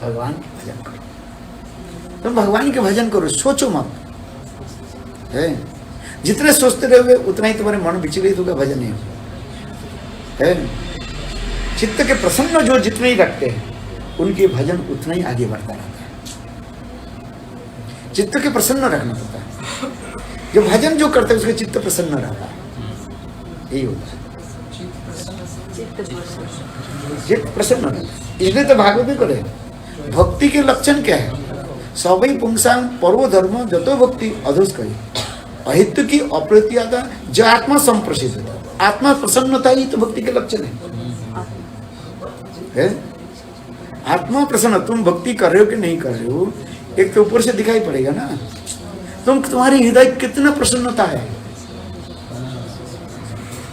भगवान के भजन करो, तुम भगवान के भजन करो, सोचो मत है। जितने सोचते रहोगे उतना ही तुम्हारे मन विचलित होगा, भजन नहीं है। चित्त के प्रसन्न जो जितने ही रखते हैं उनके भजन उतना ही आगे बढ़ता रहता है। चित्त के प्रसन्न रखना पड़ता है, जो भजन जो करते हैं उसके चित्त प्रसन्न रहता है, यही होता है, चित्त प्रसन्न रहता है। इसलिए तो भागवत में करे भक्ति के लक्षण क्या है, सवै पुंसां पर्व धर्म जतो भक्ति अधोस कही अहित की अप्रतियाता जो आत्मा संप्रसिद्ध, आत्मा प्रसन्नता ही तो भक्ति के लक्षण है। आत्मा प्रसन्न, तुम भक्ति कर रहे हो कि नहीं कर रहे हो, एक तो ऊपर से दिखाई पड़ेगा ना, तुम्हारी हृदय कितना प्रसन्नता है,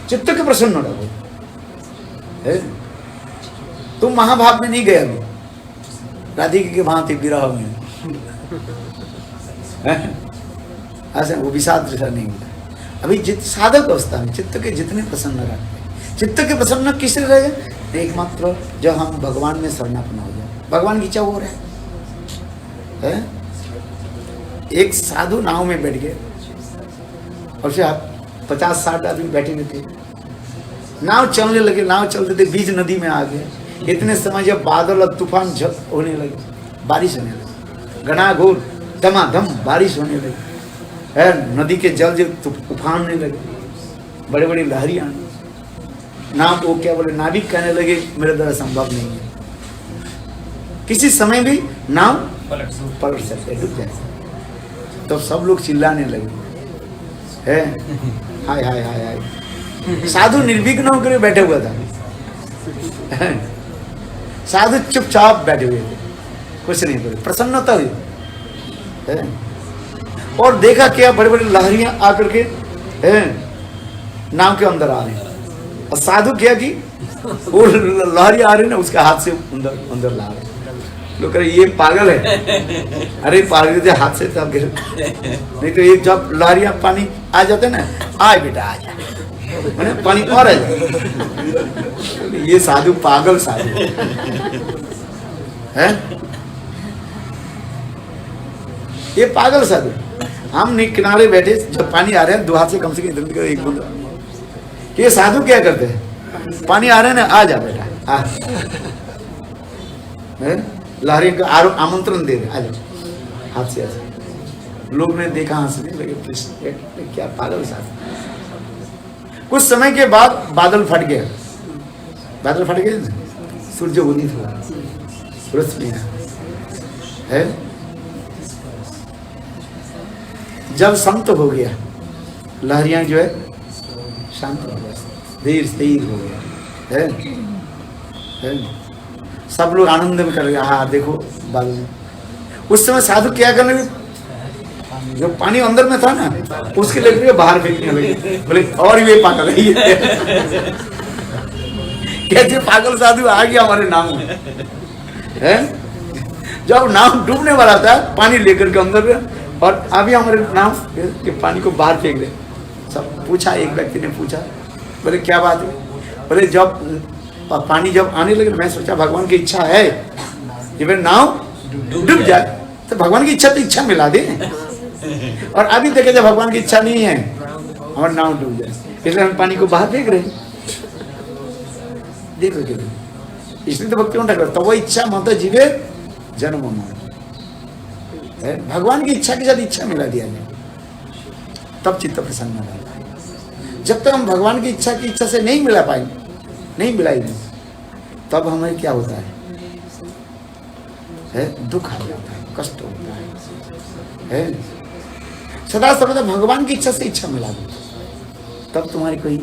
चित्त के प्रसन्न रहो है। तुम महाभाव में नहीं गए अभी, राधिका के भांति विरह में ऐसा वो विषाद जैसा नहीं होता। अभी साधक अवस्था में चित्त के जितने प्रसन्न रहते हैं, चित्त के प्रसन्न किससे रहे, एकमात्र जब हम भगवान में शरणापन्न हो जाए, भगवान की इच्छा हो रहा है। एक साधु नाव में बैठ गए और फिर 50-60 आदमी बैठे हुए थे, नाव चलने लगे, नाव चलते थे, बीच नदी में आ गए। इतने समय जब बादल और तूफान होने लगे, बारिश होने लगी, घनाघोर धमाधम बारिश होने लगी है, नदी के जल जो उफानने लगे, बड़े बड़े लहरी आने, नाव को क्या बोले, नाविक कहने लगे मेरे द्वारा संभव नहीं है, किसी समय भी नाव पलट सकते, डूब जाए। तो सब लोग चिल्लाने लगे है, हाय हाय हाय हाय। साधु निर्विघ्न होकर बैठे हुआ था, साधु चुपचाप बैठे हुए थे, कुछ नहीं बोले, प्रसन्नता हुई है। और देखा क्या, बड़े बड़े लहरियां आकर के नाव के अंदर आ रहे हैं, और साधु क्या कि वो लहरी आ रही ना, उसके हाथ से अंदर अंदर ला रहे। लोग कह रहे ये पागल है, अरे पागल थे हाथ से तब गिर, नहीं तो एक जब लहरियां पानी आ जाते ना, आए बेटा आ जा, मैंने पानी और आ जाए। ये साधु पागल साधु है, ये पागल साधु। हम किनारे बैठे, जब पानी आ रहे हैं दो हाथ से कम से कम इधर एक बूंदा, ये साधु क्या करते हैं, पानी आ रहे हैं ना, आ जा बेटा आ, लहरी का आमंत्रण दे रहे, आ जा हाथ से ऐसे। लोग ने देखा, हंसने लगे, क्या पागल साधु। कुछ समय के बाद बादल फट गया, बादल फट गए, सूर्य उदित हुआ, सूरज में है। जब शांत हो गया, लहरियां जो है शांत हो गया, धीर स्थिर हो गया है। सब लोग आनंद में कर रहे, हाँ देखो बादल। उस समय साधु क्या करने लगे, जो पानी अंदर में था ना उसके लेकर बाहर फेंकने लगे, बोले और ये पागल है, कैसे पागल साधु आ गया हमारे नाव में है। जब नाव डूबने वाला था, पानी लेकर के अंदर, और अभी हमारे नाव के पानी को बाहर फेंक दे। सब पूछा, एक व्यक्ति ने पूछा, बोले क्या बात है, बोले जब पानी जब आने लगे, मैं सोचा भगवान की इच्छा है कि मेरे नाव डूब जाए, तो भगवान की इच्छा तो इच्छा मिला दे, और अभी देखे जब भगवान की इच्छा नहीं है हमारा नाव डूब जाए, इसलिए हम पानी को बाहर फेंक रहे। देखो देखो, इसलिए तो भक्ति उठा कर, तो वो इच्छा मत जीवे जन्म मरण, भगवान की इच्छा के साथ इच्छा मिला दिया जाए, तब चित्त प्रसन्न रहता है। जब तक हम भगवान की इच्छा से नहीं मिला पाएंगे, नहीं मिलाएंगे, तब हमें क्या होता है, है, दुख आ जाता है, कष्ट होता है। सदा सर्वदा भगवान की इच्छा से इच्छा मिला दो, तब तुम्हारी कोई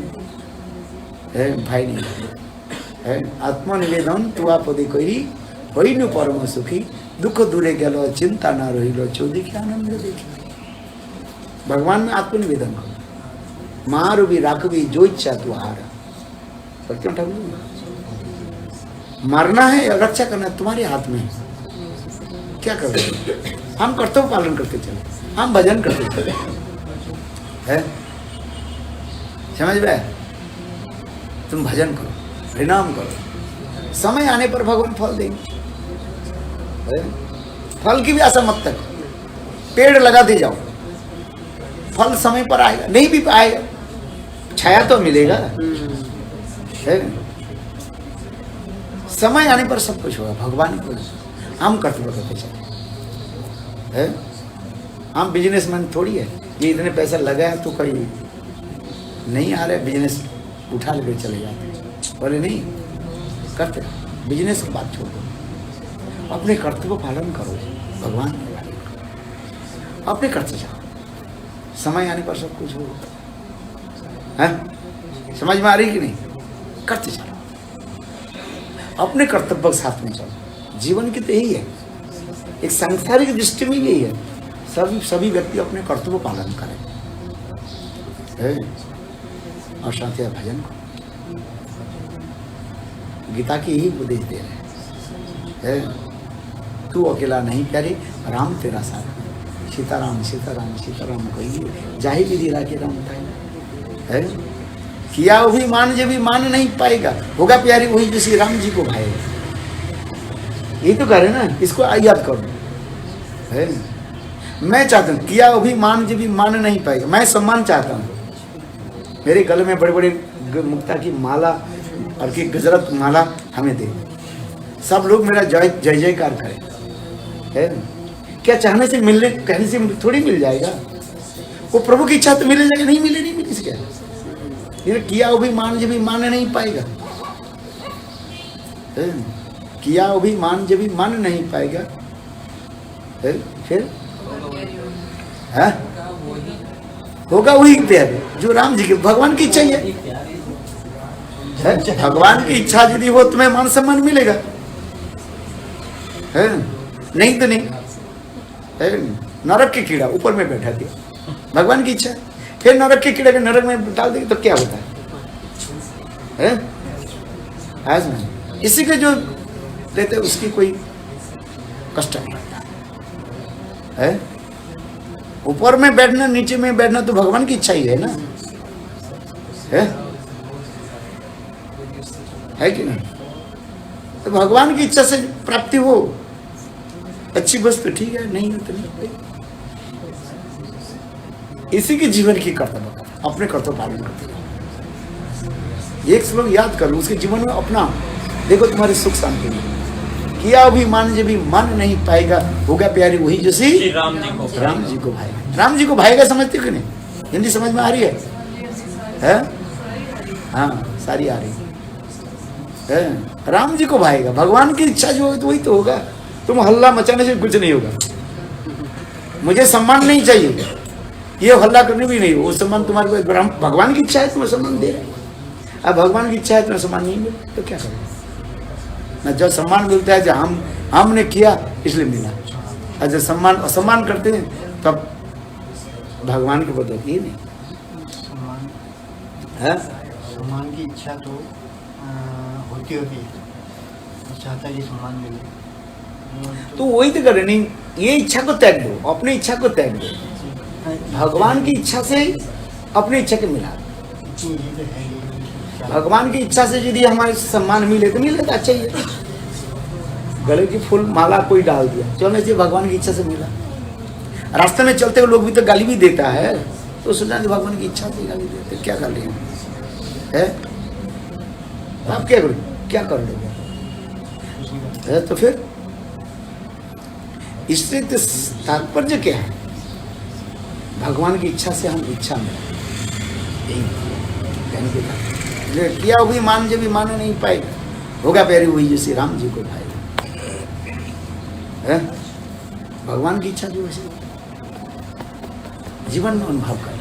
है भाई नहीं है। आत्मनिवेदन तुआ पदे करी হইনু परम सुखी, दुख दूरे गेलो चिंता ना रहिलो चौदिखे आनंद देखी। भगवान में आत्मनिवेदन करो, मारवी राखवी जो इच्छा तुहारा। सत्यम ठाकुर जी, मारना है या रक्षा करना है तुम्हारे हाथ में है। क्या करोगे? हम कर्तव्य पालन करते चले, हम भजन करते चले, है समझ में? तुम भजन करो, प्रणाम करो, समय आने पर भगवान फल देंगे। फल की भी आशा मत तक, पेड़ लगाते जाओ, फल समय पर आएगा, नहीं भी आएगा, छाया तो मिलेगा, है? समय आने पर सब कुछ होगा। भगवान को हम कर्तव्य करते चले, है? हम बिजनेसमैन थोड़ी है ये इतने पैसा लगाया तो कहीं नहीं आ रहे, बिजनेस उठा लेके चले जाते, बोले नहीं करते। बिजनेस की बात छोड़ो, अपने कर्तव्य पालन करो, भगवान अपने करते जाओ, समय आने पर सब कुछ होगा। समझ में आ रही कि नहीं? करते चलो, अपने कर्तव्य के साथ में चलो। जीवन की तो यही है, एक सांसारिक दृष्टि में यही है, सभी व्यक्ति अपने कर्तव्य पालन करें, है? और साथ ही भजन करो। गीता की यही उपदेश दे रहे हैं, तू अकेला नहीं प्यारे, राम तेरा साथ, सीताराम सीताराम सीताराम कहिए, जाहि विधि राखे राम है। किया वही मान जब भी मान नहीं पाएगा, होगा प्यारी वही जो श्री राम जी को भाएगा। यही तो कह रहे ना, इसको याद करो, है? मैं चाहता हूँ किया वही मान जब भी मान नहीं पाएगा। मैं सम्मान चाहता हूँ, मेरे गले में बड़े बड़े मुक्ता की माला और की गजरत माला हमें दे, सब लोग मेरा जय जय जयकार करें, है? क्या चाहने से मिलने कहने से थोड़ी मिल जाएगा, वो प्रभु की इच्छा तो मिल जाएगा, नहीं मिले नहीं मिले क्या? ये किया वो भी मान जब भी मान नहीं पाएगा, है? किया वो भी मान जब भी मान नहीं पाएगा, है? फिर है? होगा वही प्यार जो राम जी के, भगवान की इच्छा ही है। भगवान की इच्छा यदि हो तुम्हें मान सम्मान मिलेगा, है? नहीं तो नहीं, है? नरक के कीड़ा ऊपर में बैठा दिया, भगवान की इच्छा, फिर नरक के कीड़ा के नरक में डाल देंगे तो क्या होता है? आज नहीं, इसी के जो लेते उसकी कोई कष्ट नहीं होता है। ऊपर में बैठना नीचे में बैठना तो भगवान की इच्छा ही है ना, है कि नहीं? तो भगवान की इच्छा से प्राप्ति हो, अच्छी वस्तु ठीक है, नहीं तो नहीं। इसी के जीवन की कर्तव्य, अपने कर्तव्य पालन करते हैं। एक श्लोक याद कर लो, उसके जीवन में अपना देखो, तुम्हारी सुख शांति में किया भी मान जब भी मान नहीं पाएगा, होगा प्यारी वही जो श्री राम जी को भाएगा। राम जी को भाएगा, समझते हो कि नहीं? हिंदी समझ में आ रही है? हाँ सारी आ रही है। राम जी को भाएगा, भगवान की इच्छा जो है तो वही तो होगा। तुम हल्ला मचाने से कुछ नहीं होगा। मुझे सम्मान नहीं चाहिए, ये हल्ला करने भी नहीं, वो सम्मान तुम्हारे को भगवान की इच्छा है, तुम्हें सम्मान दे रहे। अब भगवान की इच्छा है तुम्हें सम्मान नहीं मिले तो क्या करोगे? ना जब सम्मान मिलता है जो हमने किया इसलिए मिला, और जब सम्मान असम्मान करते हैं तब भगवान को बताती है नहीं। सम्मान की इच्छा तो होती है, चाहता है कि सम्मान मिले, तो वही तो करे नहीं, ये इच्छा को त्याग दो, अपनी इच्छा को त्याग दो, भगवान की इच्छा से अपनी इच्छा के मिला। भगवान की इच्छा से यदि हमारे सम्मान मिले तो मिले तो अच्छा ही है। गले की फूल माला कोई डाल दिया, चलो जी भगवान की इच्छा से मिला। रास्ते में चलते हुए लोग भी तो गाली भी देता है, तो सोचा भगवान की इच्छा से गाली देते, क्या कर लिया है? आप क्या करोगे? क्या कर लोगे? तो फिर इससे तो तात्पर्य क्या है? भगवान की इच्छा से हम इच्छा में किया भी मान जब भी मान नहीं पाएगा, होगा प्यारी वही जैसे राम जी को भाई। है? भगवान की इच्छा जो वैसे जीवन में अनुभव कर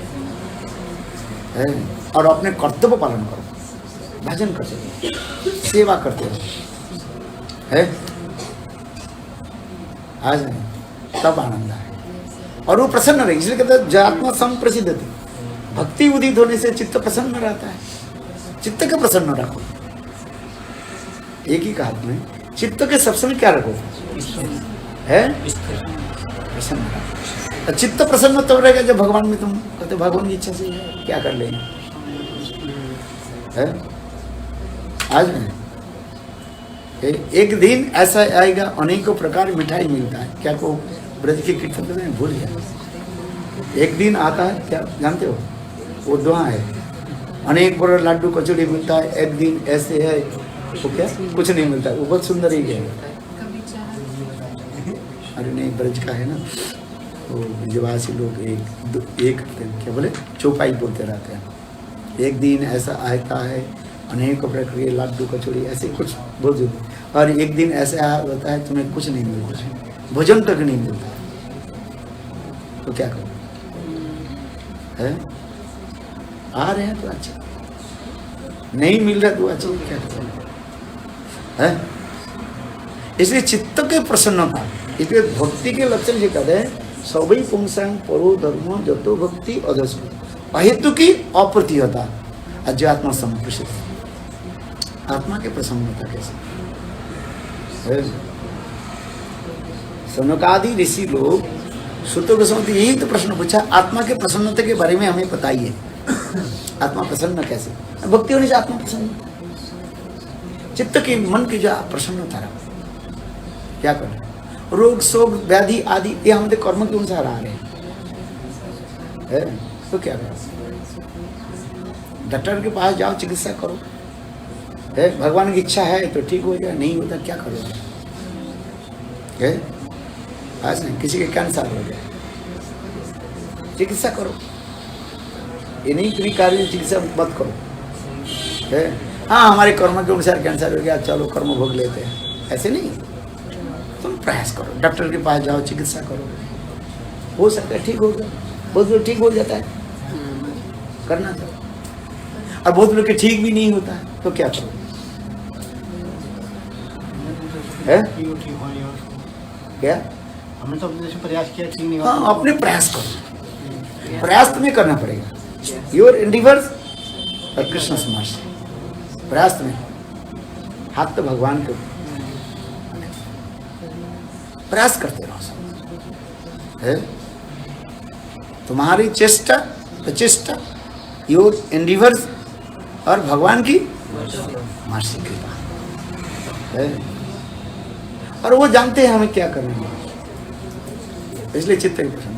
है, और अपने कर्तव्य पालन करो, भजन करते रहो, सेवा करते रहो, है? आज नहीं तब आनंद आए और वो प्रसन्न रहे। इसलिए कहते हैं जात्मा संप्रसिद्ध थी, भक्ति उदित होने से चित्त प्रसन्न रहता है। चित्त के प्रसन्न रखो, एक ही कहा में चित्त के सब समय क्या रखो है, प्रसन्न रखो। चित्त प्रसन्न तब रहेगा जब भगवान में तुम कहते भगवान की इच्छा से क्या कर लेंगे, है? आज नहीं एक दिन ऐसा आएगा, अनेकों प्रकार मिठाई मिलता है, क्या को ब्रज के कीर्तन करने में भूल गया। एक दिन आता है, क्या जानते हो, वो दुआ है, अनेक प्रकार लड्डू कचौड़ी मिलता है, एक दिन ऐसे है वो क्या कुछ नहीं मिलता है, वो बहुत सुंदर ही है। अरे नहीं, ब्रज का है ना, वो ब्रजवासी लोग एक क्या बोले चौपाई बोलते रहते हैं। एक दिन ऐसा आता है, अनेक प्रकार के लड्डू कचौड़ी ऐसे कुछ बोल, और एक दिन ऐसा होता है तुम्हें कुछ नहीं मिलता है, भोजन तक नहीं मिलता है, तो क्या करो है? आ रहे हैं तो अच्छा, नहीं मिल रहा तो अच्छा, क्या करो है? इसलिए चित्त के प्रसन्नता, इसलिए भक्ति के लक्षण जो कहते हैं सभी पुंसांग परो धर्म जतो भक्ति अधस्म, अहेतु की अप्रतिहता अध्यात्म संप्रसिद्ध। आत्मा के प्रसन्नता कैसे है? सनकादि ऋषि लोग सुत गोस्वामी यही तो प्रश्न पूछा, आत्मा के प्रसन्नता के बारे में हमें बताइए, आत्मा प्रसन्न कैसे? भक्ति होने से आत्मा प्रसन्न होता है, चित्त की मन की जो प्रसन्नता रहा, क्या करें? रोग शोक व्याधि आदि ये हमारे कर्म के अनुसार आ रहे हैं, तो क्या करें? डॉक्टर के पास जाओ, चिकित्सा करो, है? भगवान की इच्छा है तो ठीक हो जाए, नहीं होता क्या करोगे? आज नहीं, किसी के कैंसर हो जाए, चिकित्सा करो, ये नहीं कि कार्य चिकित्सा मत करो, है? हाँ हमारे कर्म के अनुसार कैंसर हो गया, चलो कर्म भोग लेते हैं, ऐसे नहीं। तुम प्रयास करो, डॉक्टर के पास जाओ, चिकित्सा करो, हो सकता है ठीक हो जाए, बहुत लोग ठीक हो जाता है, करना चाहिए, और बहुत लोग के ठीक भी नहीं होता है, तो क्या करो है? क्या हमने तो अपने से प्रयास किया, ठीक नहीं हुआ। हाँ, अपने प्रयास करो, प्रयास तुम्हें करना पड़ेगा, योर एंडिवर्स और कृष्ण स्मर्श, प्रयास तुम्हें, हाथ तो भगवान के, प्रयास करते रहो सब, है? तुम्हारी चेष्टा प्रचेष्टा, योर एंडिवर्स और भगवान की मर्सी कृपा है, और वो जानते हैं हमें क्या करना है, इसलिए चित्त की प्रसन्न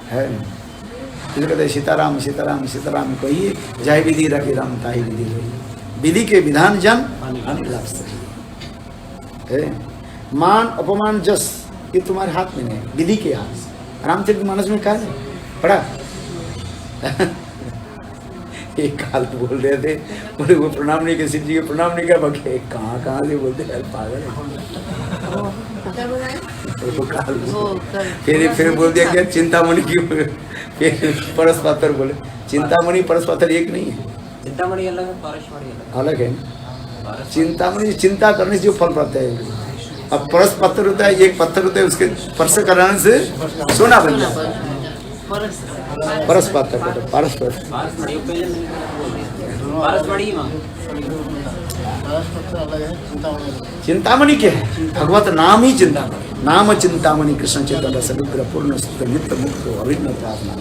है। इसलिए कहते हैं सीताराम सीताराम सीताराम कहिए, जय विधि रखी राम ताही विधि रही, विधि के विधान जन है। मान अपमान जस ये तुम्हारे हाथ में नहीं, विधि के हाथ। रामचरितमानस में कहा है, पढ़ा एक काल तो बोल रहे थे, बोले वो प्रणाम नहीं किया, जी के प्रणाम नहीं किया, बके कहाँ से बोलते हैं, पागल फिर बोल दिया क्या चिंतामणि की, फिर परस पात्र बोले, चिंतामणि परस पात्र एक नहीं है, चिंतामणि अलग है, पारसमणि अलग है ना। चिंतामणि चिंता करने से जो फल पाता है, अब परस पत्थर होता है, एक पत्थर होता है, उसके परस कराने से सोना बन जाता है, परस पत्थर को परस चिंतामणि क्या है? भगवत नाम ही चिंतामणि, नाम चिंतामणि कृष्ण चैतन्य समुद्र पूर्ण नित्य मुक्त अभिन्न प्रार्थना।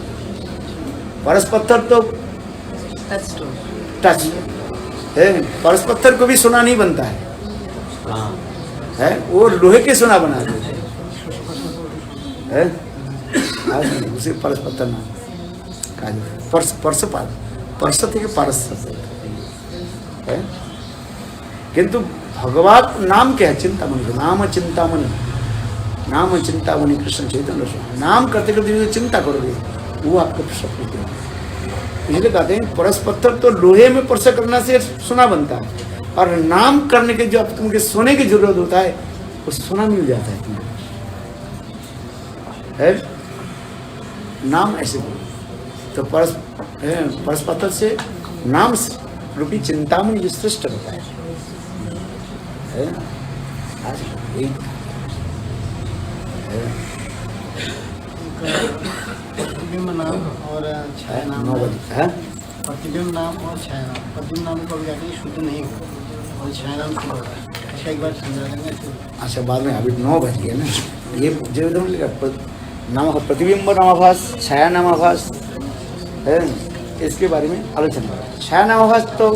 परस पत्थर तो टच है, परस पत्थर को भी सोना नहीं बनता है, वो लोहे के सोना बना देते है, उसे परस पत्थर ना परस परस पाल परस थे परस है, किंतु भगवान नाम क्या है? चिंतामणि, नाम चिंतामणि, नाम चिंतामणि कृष्ण चैतन्य। नाम करते करते जो चिंता करोगे वो आपको सब कुछ देगा। इसलिए कहते हैं परस पत्थर तो लोहे में परस करना से सोना बनता है, और नाम करने के जो तुमके सोने की जरूरत होता है वो सोना मिल जाता है तुम्हें, है नाम ऐसे बोलो तो परस्पर से नाम रूपी चिंतामणि जो श्रेष्ठ होता है आज यही प्रतिबिंब नाम और छाया नाम, 9 बजे है। प्रतिबिंब नाम और छाया नाम, प्रतिबिंब नाम को जाके शुद्ध नहीं हो और छाया नाम शुद्ध होता है, ऐसा एक बार समझा देंगे। अच्छा बाद में अभी 9 बज गए ना, ये जो नाम प्रतिबिंब नामाभास छाया नामाभास है, इसके बारे में आलोचना करें। छाया नामाभास तो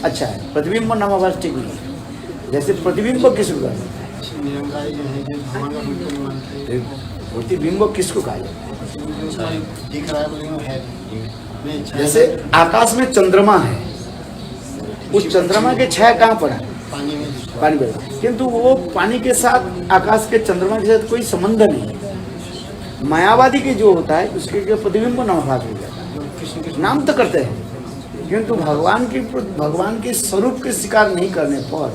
अच्छा है, प्रतिबिंब नामाभास ठीक नहीं है। जैसे प्रतिबिंब किसको कहा जाता है? निरंकारी जो है जो भगवान का रूप को नहीं मानते, प्रतिबिंब किसको कहा जाता है? दिख रहा है बोलेंगे वो है नहीं। जैसे आकाश में चंद्रमा है, उस चंद्रमा के छाया कहाँ पड़ा है? पानी में पानी में, किंतु वो पानी के साथ आकाश के चंद्रमा के साथ कोई संबंध नहीं है। मायावादी के जो होता है उसके प्रतिबिंब नामाभास हो जाता है, नाम तो करते हैं किंतु भगवान के स्वरूप के शिकार नहीं करने पर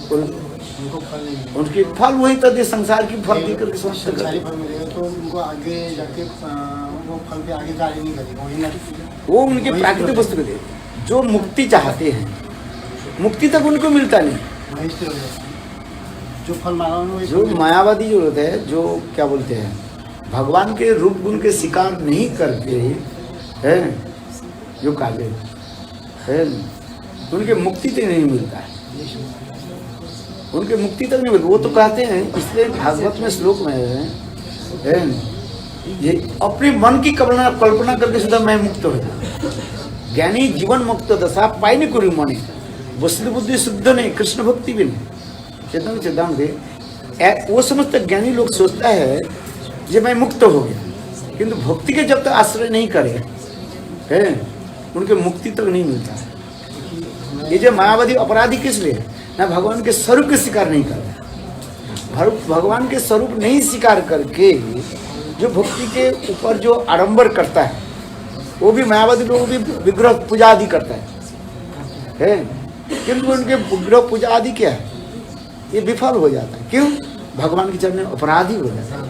उनको फल नहीं मिलेगा। उनके फल वही तद संसार की फल देकर के समझते संसारी करते, फल मिलेगा तो उनको आगे जाके वो फल पे आगे कार्य नहीं करेगा, वही ना वो उनके प्राकृतिक वस्तु को दे। जो मुक्ति चाहते हैं मुक्ति तक उनको मिलता नहीं। वही से हो जाता है। जो फल मारा वही जो मायावादी जो होते हैं, जो क्या बोलते हैं, भगवान के रूप गुण के शिकार नहीं करके है जो कार्य है, उनके मुक्ति तक नहीं मिलता है, उनके मुक्ति तक नहीं मिलती। वो तो कहते हैं, इसलिए भागवत में श्लोक में है ये अपने मन की कल्पना करके सुधा मैं मुक्त हो जाऊं। ज्ञानी जीवन मुक्त दशा पाई नहीं करूँ मने वस्तु बुद्धि शुद्ध नहीं कृष्ण भक्ति भी नहीं चेतन चेतन दे। वो समझते ज्ञानी लोग सोचता है कि मैं मुक्त हो गया, किंतु भक्ति के जब तक आश्रय नहीं करे है उनके मुक्ति तक नहीं मिलता है। ये जो मायावादी अपराधी किस लिए ना भगवान के स्वरूप के स्वीकार नहीं कर रहा, भगवान के स्वरूप नहीं स्वीकार करके जो भक्ति के ऊपर जो आडंबर करता है, वो भी मायावादी लोग भी विग्रह पूजा आदि करता है किंतु उनके विग्रह पूजा आदि क्या है, ये विफल हो जाता है। क्यों? भगवान के चरण में अपराधी हो जाता है।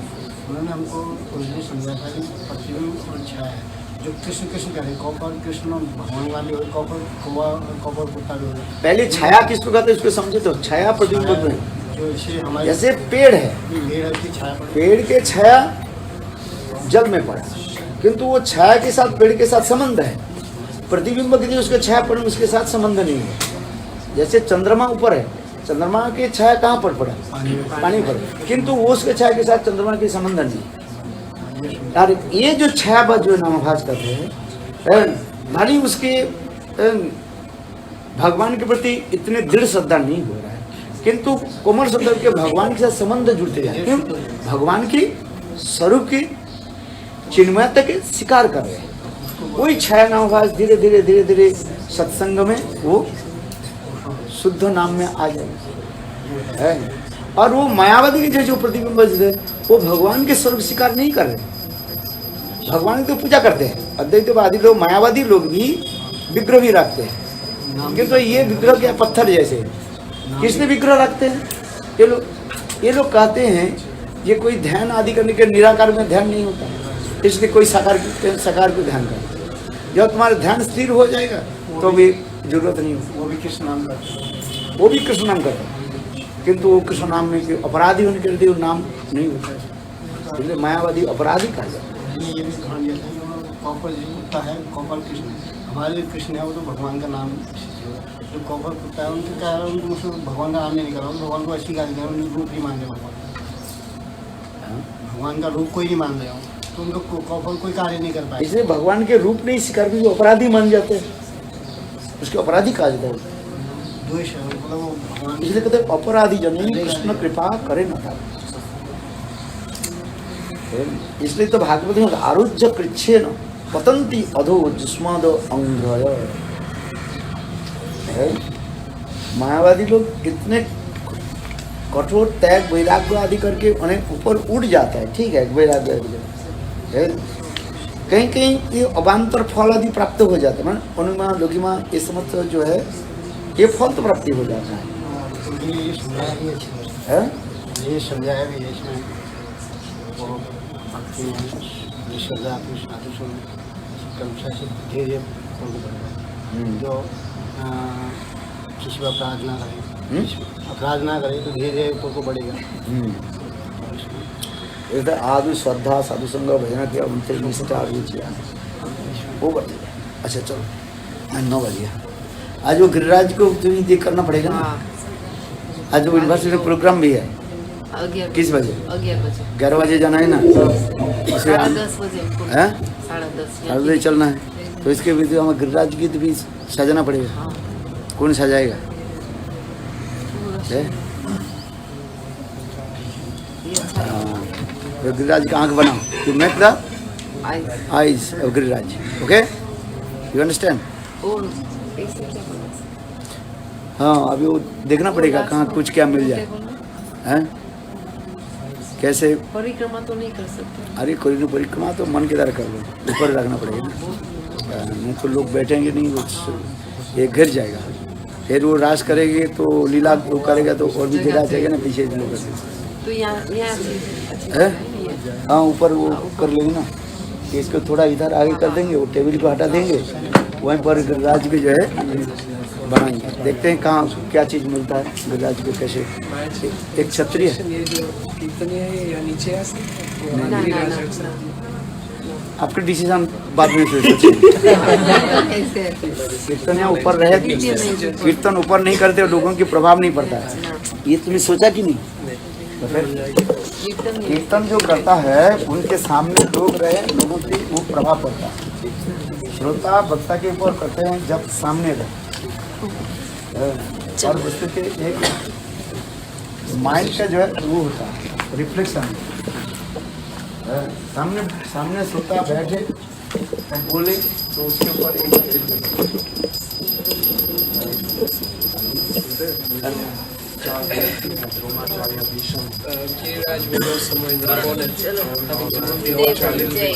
उन्होंने हमको ये समझा था कि प्रतिबिंब और छाया है, जो कृष्ण कृष्ण करे कौपर कृष्ण भगवान वाले हो, कौपर कुत्ता भी हो। पहले छाया किसको कहते हैं उसको समझे तो छाया प्रतिबिंब में जो इसे हमारे जैसे पेड़ है, पेड़ की छाया पड़े, पेड़ के छाया जल में पड़ा किंतु वो छाया के साथ पेड़ के साथ संबंध है, प्रतिबिंब के लिए उसका छाया पड़ने उसके साथ संबंध नहीं है। जैसे चंद्रमा ऊपर है, चंद्रमा की छाया कहाँ पर पड़ा? पानी पर, किंतु वो उसके छाया के साथ चंद्रमा के संबंध नहीं। यार ये जो छाया जो नामाभास करते हैं भारी उसके भगवान के प्रति इतने दृढ़ श्रद्धा नहीं हो रहा है, किंतु कोमल श्रद्धा के भगवान के साथ संबंध जुड़ते जाते हैं। क्यों? भगवान की स्वरूप की चिन्मयता के शिकार कर रहे हैं। वही छाया नामाभास धीरे धीरे धीरे धीरे सत्संग में वो शुद्ध नाम में आ जाए। और वो मायावादी के जो प्रतिबिंब है वो भगवान के स्वरूप स्वीकार नहीं कर रहे, भगवान की तो पूजा करते हैं। अद्वैतवादी लोग मायावादी लोग भी विग्रह भी रखते हैं, किंतु तो ये विग्रह क्या पत्थर जैसे किसने विग्रह रखते हैं? ये लोग कहते हैं ये कोई ध्यान आदि करने के निराकार में ध्यान नहीं होता, इसलिए कोई साकार को ध्यान कर। जब तुम्हारा ध्यान स्थिर हो जाएगा तो भी जरूरत नहीं होती। वो भी कृष्ण नाम करते हैं, वो भी कृष्ण नाम करते हैं, किंतु वो कृष्ण नाम में अपराधी होने के लिए नाम नहीं होता है, इसलिए मायावादी अपराधी कहा जाता है। ये भी ध्यान दिया था कि कौपर जो कुत्ता है कौपर कृष्ण, हमारे कृष्ण है वो तो भगवान का नाम, जो कौपर कुत्ता है उनके कह रहा है उनको भगवान का नाम नहीं कर रहा, भगवान को अस्वीकार कर रहे हैं, उनके रूप नहीं मान रहे, भगवान का रूप कोई नहीं मान रहे हो तो उनको कौपर कोई कार्य नहीं कर पाए। इसलिए भगवान के रूप नहीं स्वीकार भी अपराधी मान जाते हैं, उसके अपराधी कहा जाता है। द्वेष है मतलब वो भगवान, इसलिए कहते हैं अपराधी जन कृष्ण कृपा करे न था। इसलिए तो भागवत में आरुज्य कृच्छे न पतंती अधो जुष्माद अंग्रय। मायावादी लोग इतने कठोर त्याग वैराग्य आदि करके उन्हें ऊपर उड़ जाता है, ठीक है, वैराग्य कहीं कहीं ये अवान्तर फल आदि प्राप्त हो जाता है, अनुमा लोकिमा ये समस्त जो है ये फल तो प्राप्ति हो जाता है। ये सजाया भी है इसमें, वो भक्ति में श्रद्धा आपकी साधु सुन कक्षा से धीरे धीरे उनको बढ़ेगा। जो किसी पर अपराध ना करे, अपराध ना करे तो धीरे धीरे उनको बढ़ेगा। इधर आदि श्रद्धा साधु संग भजन किया, उनसे निष्ठा रुचिया वो बढ़ गया। अच्छा चलो 9 बज गया। आज वो गिरिराज को तुम्हें देख करना पड़ेगा ना। आज वो यूनिवर्सिटी में प्रोग्राम भी है। 11 किस बजे? 11 बजे 11 बजे जाना है ना। उसे 10:30 बजे हैं 10:30 11 बजे चलना है। तो इसके वीडियो हमें गिरिराज गीत भी सजाना पड़ेगा। कौन सजाएगा? है? हाँ, तो गिरिराज का आंख बनाओ। You make the eyes of Giriraj. Okay? You understand? और ऐसे क्या बोला? हाँ, अभी वो देखना पड़ेगा कहाँ कुछ क्या मिल जाए। हैं? कैसे? परिक्रमा तो नहीं कर सकते। अरे कोई नहीं, परिक्रमा तो मन के द्वारा कर लो, ऊपर रखना पड़ेगा ना। नहीं तो लोग बैठेंगे नहीं, वो एक गिर जाएगा। फिर वो रास करेंगे तो लीला वो करेगा तो और भी गिरा जाएगा ना पीछे लोग। तो यहाँ है? हाँ, ऊपर वो कर लेंगे ना। इसको थोड़ा इधर आगे कर देंगे, वो टेबल को हटा देंगे, वहीं पर गिरिराज के जो है बनाएंगे। देखते हैं कहाँ क्या चीज़ मिलता है गिरिराज को। कैसे एक क्षत्रिय आपका डिसीजन बाद में सोचिए। कीर्तन यहाँ ऊपर रहे, कीर्तन ऊपर नहीं करते लोगों के प्रभाव नहीं पड़ता है। ये तुमने सोचा कि नहीं? तो फिर कीर्तन जो करता है उनके सामने लोग रहे, लोगों पे वो प्रभाव पड़ता है। श्रोता वक्ता के ऊपर करते हैं जब सामने रहे, और उसके के एक माइंड का जो है वो होता है रिफ्लेक्शन। सामने श्रोता बैठे और बोले तो उसके ऊपर गिरिराज विदो समय